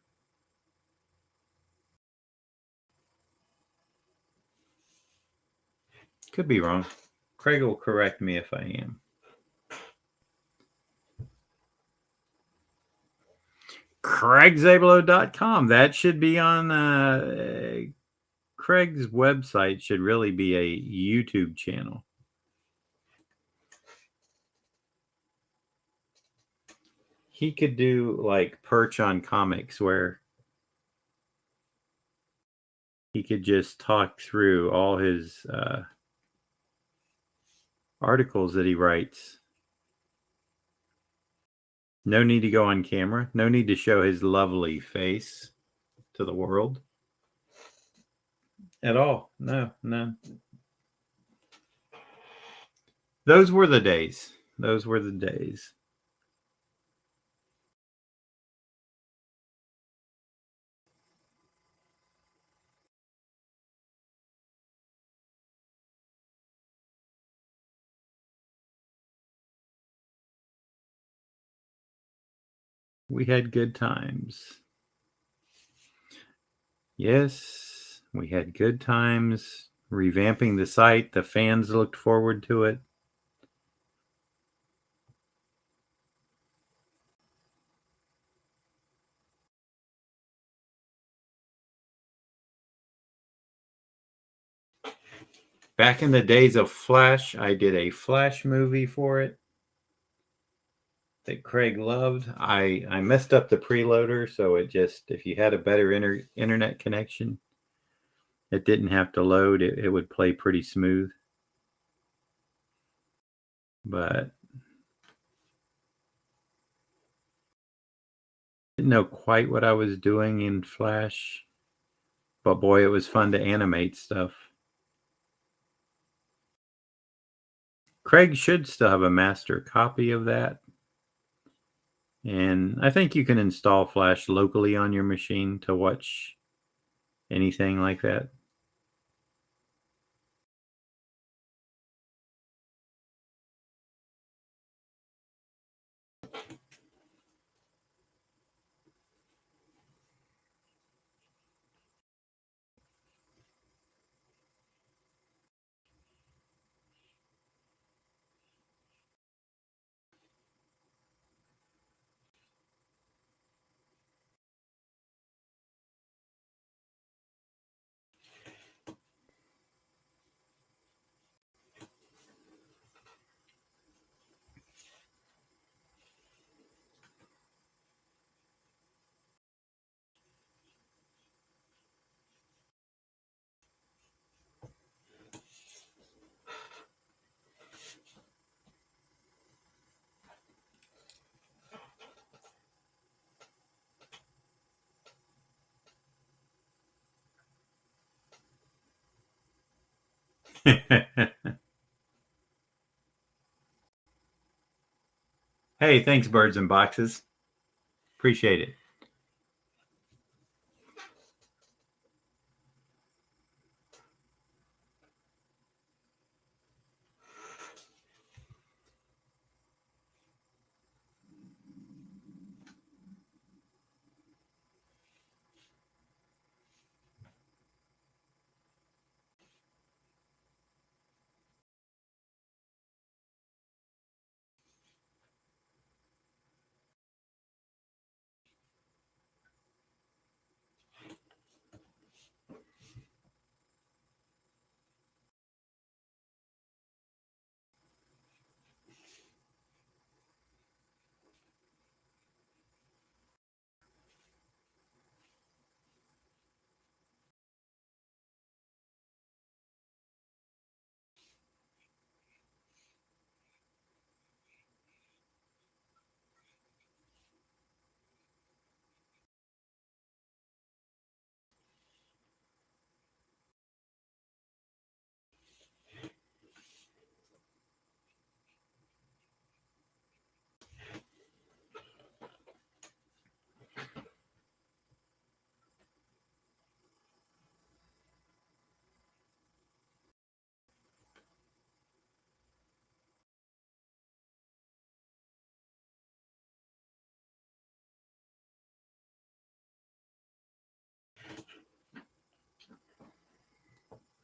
Could be wrong. Craig will correct me if I am. CraigZablo.com. That should be on Craig's website, should really be a YouTube channel. He could do like Perch on Comics, where he could just talk through all his articles that he writes. No need to go on camera. No need to show his lovely face to the world at all. No. Those were the days. Those were the days. We had good times. Yes, we had good times revamping the site. The fans looked forward to it. Back in the days of Flash, I did a Flash movie for it that Craig loved. I messed up the preloader, so it just, if you had a better internet connection, it didn't have to load. It would play pretty smooth. But didn't know quite what I was doing in Flash. But boy, it was fun to animate stuff. Craig should still have a master copy of that. And I think you can install Flash locally on your machine to watch anything like that. Hey, thanks, Birds and Boxes. Appreciate it.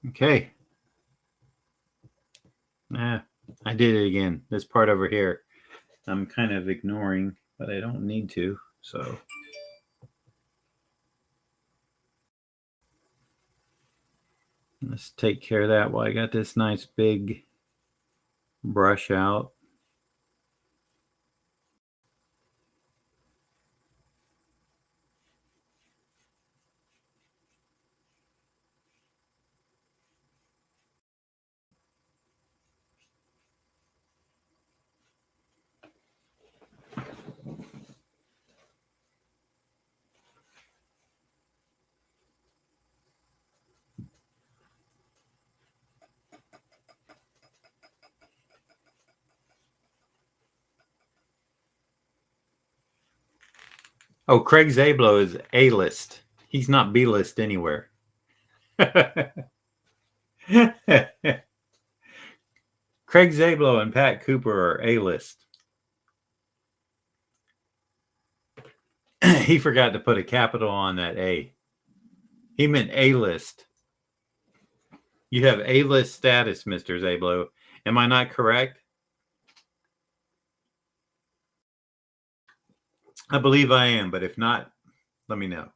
Okay. I did it again. This part over here, I'm kind of ignoring, but I don't need to. So let's take care of that while I got this nice big brush out. Oh, Craig Zablo is A-list. He's not B-list anywhere. Craig Zablo and Pat Cooper are A-list. He forgot to put a capital on that A. He meant A-list. You have A-list status, Mr. Zablo. Am I not correct? I believe I am, but if not, let me know.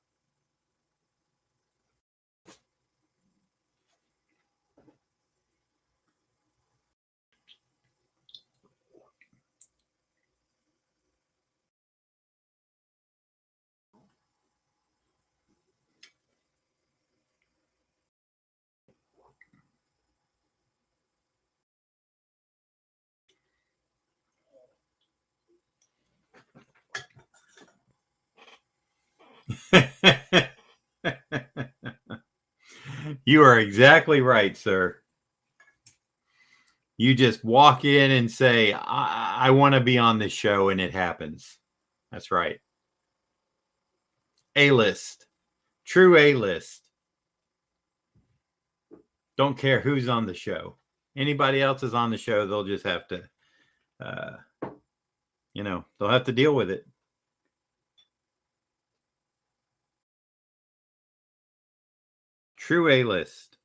You are exactly right, sir. You just walk in and say, I want to be on this show, and it happens. That's right. A-list. True A-list. Don't care who's on the show. Anybody else is on the show, they'll just have to, they'll have to deal with it. True A-list.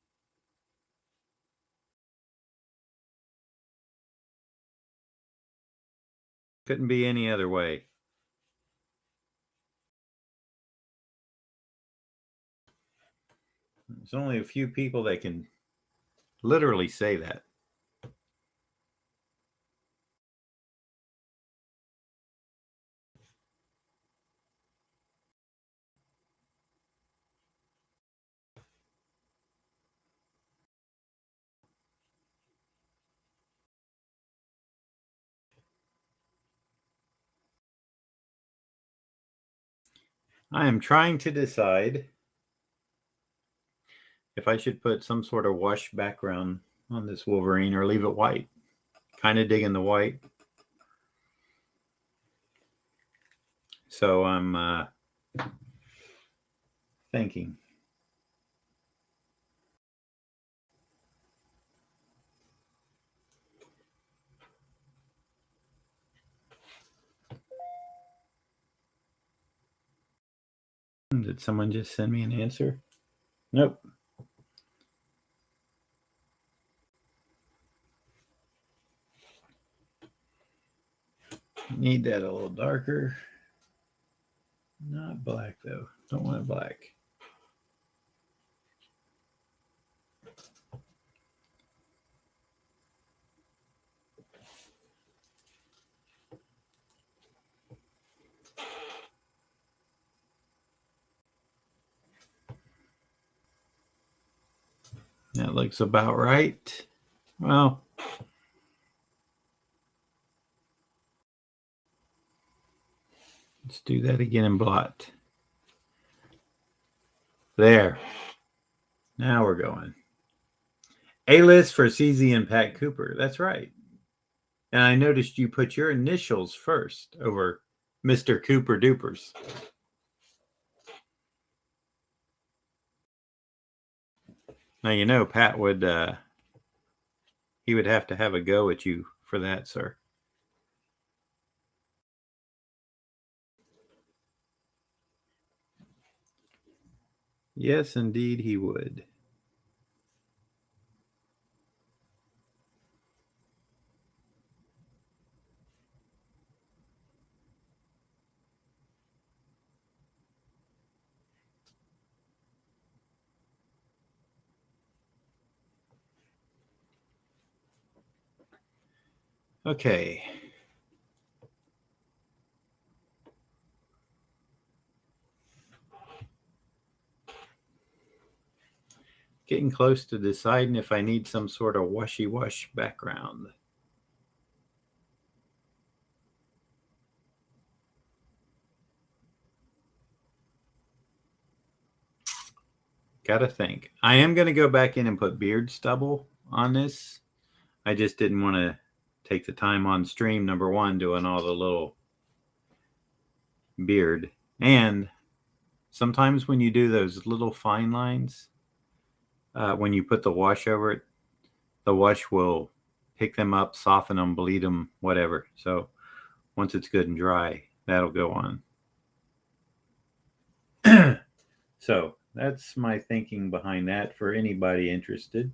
Couldn't be any other way. There's only a few people that can literally say that. I am trying to decide if I should put some sort of wash background on this Wolverine or leave it white. Kind of digging the white. So I'm thinking. Did someone just send me an answer? Nope. Need that a little darker. Not black though. Don't want it black. That looks about right. Well, let's do that again in blot. There. Now we're going. A-list for CZ and Pat Cooper. That's right. And I noticed you put your initials first over Mr. Cooper Dupers. Now you know Pat would he would have to have a go at you for that, sir. Yes, indeed he would. Okay. Getting close to deciding if I need some sort of washy-wash background. Gotta think. I am going to go back in and put beard stubble on this. I just didn't want to take the time on stream, number one, doing all the little beard. And sometimes when you do those little fine lines, when you put the wash over it, the wash will pick them up, soften them, bleed them, whatever. So once it's good and dry, that'll go on. So that's my thinking behind that for anybody interested.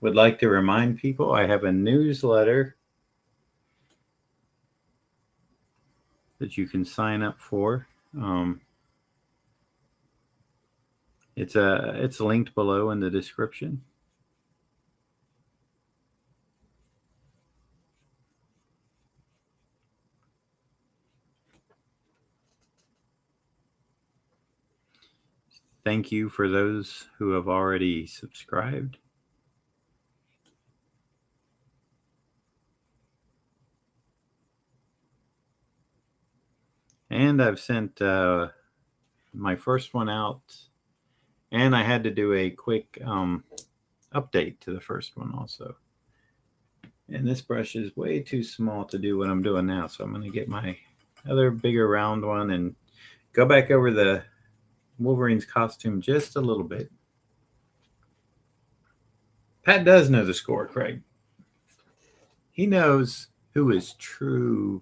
would like to remind people I have a newsletter that you can sign up for. It's linked below in the description. Thank you for those who have already subscribed. And I've sent my first one out, and I had to do a quick update to the first one also. And this brush is way too small to do what I'm doing now, so I'm going to get my other bigger round one and go back over the Wolverine's costume just a little bit. Pat does know the score, Craig. He knows who is true.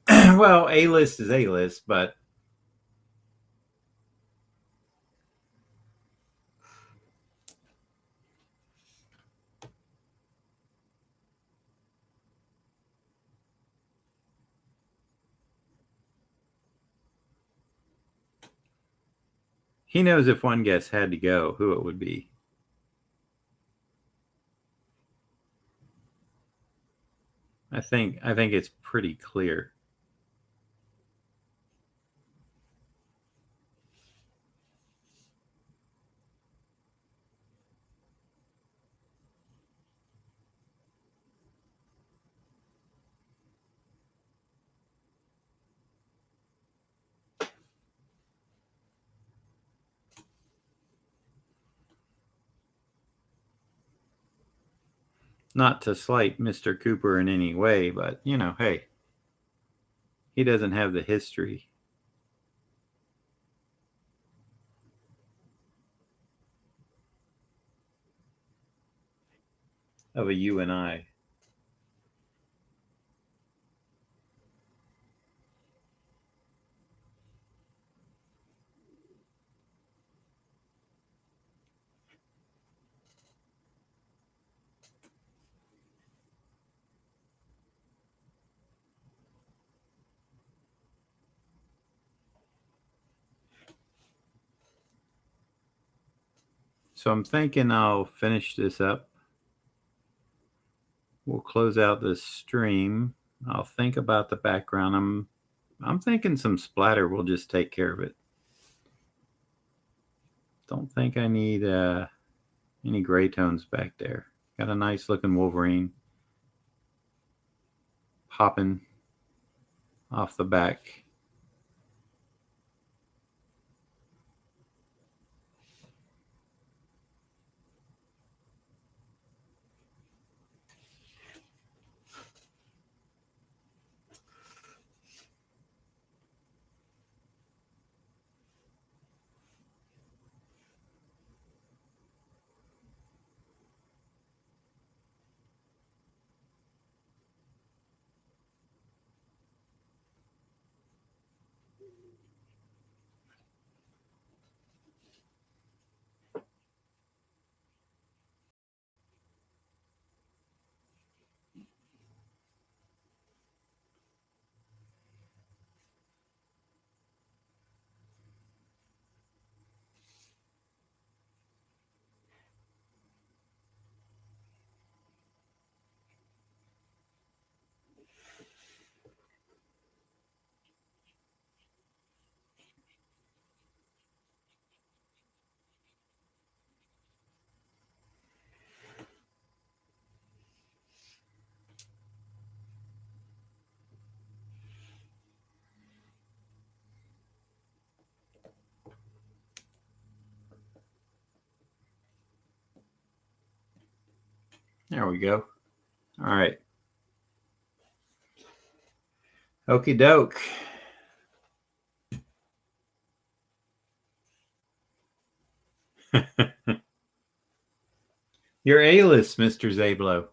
Well, A-list is A-list, but he knows if one guess had to go, who it would be. I think it's pretty clear. Not to slight Mr. Cooper in any way, but, you know, hey, he doesn't have the history of a you and I. So I'm thinking I'll finish this up. We'll close out this stream. I'll think about the background. I'm thinking some splatter will just take care of it. Don't think I need any gray tones back there. Got a nice looking Wolverine popping off the back. There we go. All right. Okie doke. You're A-list, Mr. Zablo.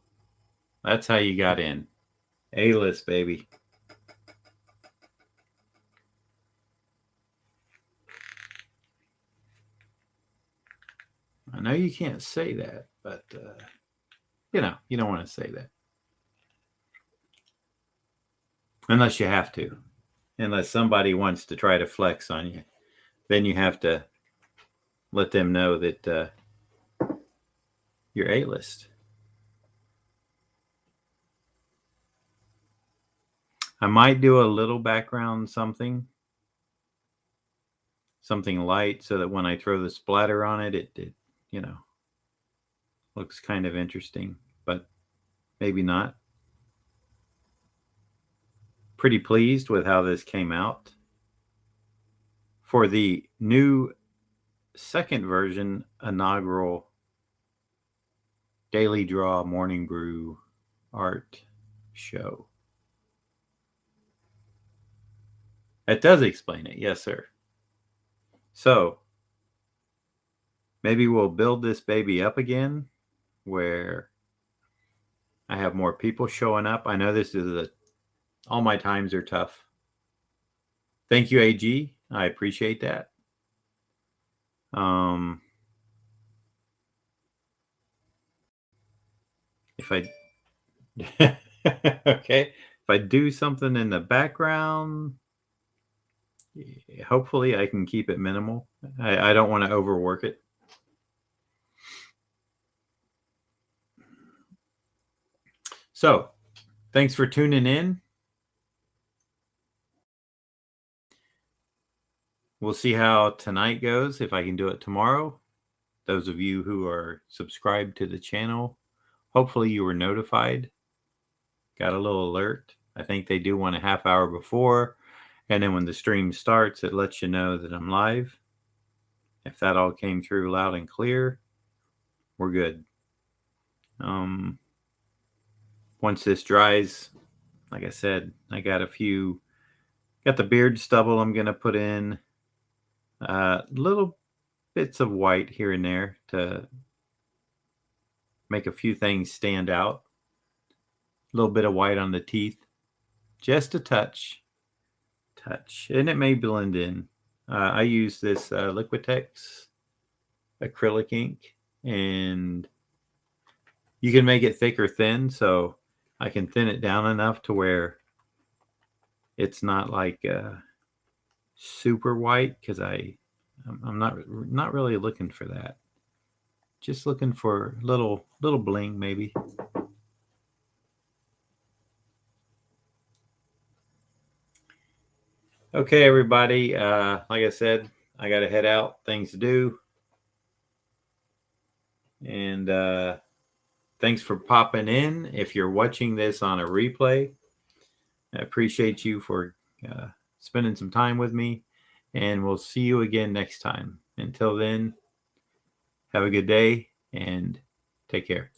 That's how you got in. A-list, baby. I know you can't say that, but you don't want to say that. Unless you have to. Unless somebody wants to try to flex on you. Then you have to let them know that you're A-list. I might do a little background something light, so that when I throw the splatter on it, it looks kind of interesting, but maybe not. Pretty pleased with how this came out. For the new second version, inaugural Daily Draw Morning Brew Art show. It does explain it, yes, sir. So maybe we'll build this baby up again where I have more people showing up. I know this is all my times are tough. Thank you, AG. I appreciate that. If I okay, if I do something in the background, hopefully I can keep it minimal. I don't want to overwork it. So, thanks for tuning in. We'll see how tonight goes, if I can do it tomorrow. Those of you who are subscribed to the channel, hopefully you were notified. Got a little alert. I think they do one a half hour before. And then when the stream starts, it lets you know that I'm live. If that all came through loud and clear, we're good. Once this dries, like I said, I got the beard stubble I'm going to put in. Little bits of white here and there to make a few things stand out. A little bit of white on the teeth. Just a touch. And it may blend in. I use this Liquitex acrylic ink, and you can make it thick or thin, so I can thin it down enough to where it's not like super white, because I'm not really looking for that. Just looking for little bling, maybe. Okay, everybody. Like I said, I got to head out. Things to do. And thanks for popping in. If you're watching this on a replay, I appreciate you for spending some time with me. And we'll see you again next time. Until then, have a good day and take care.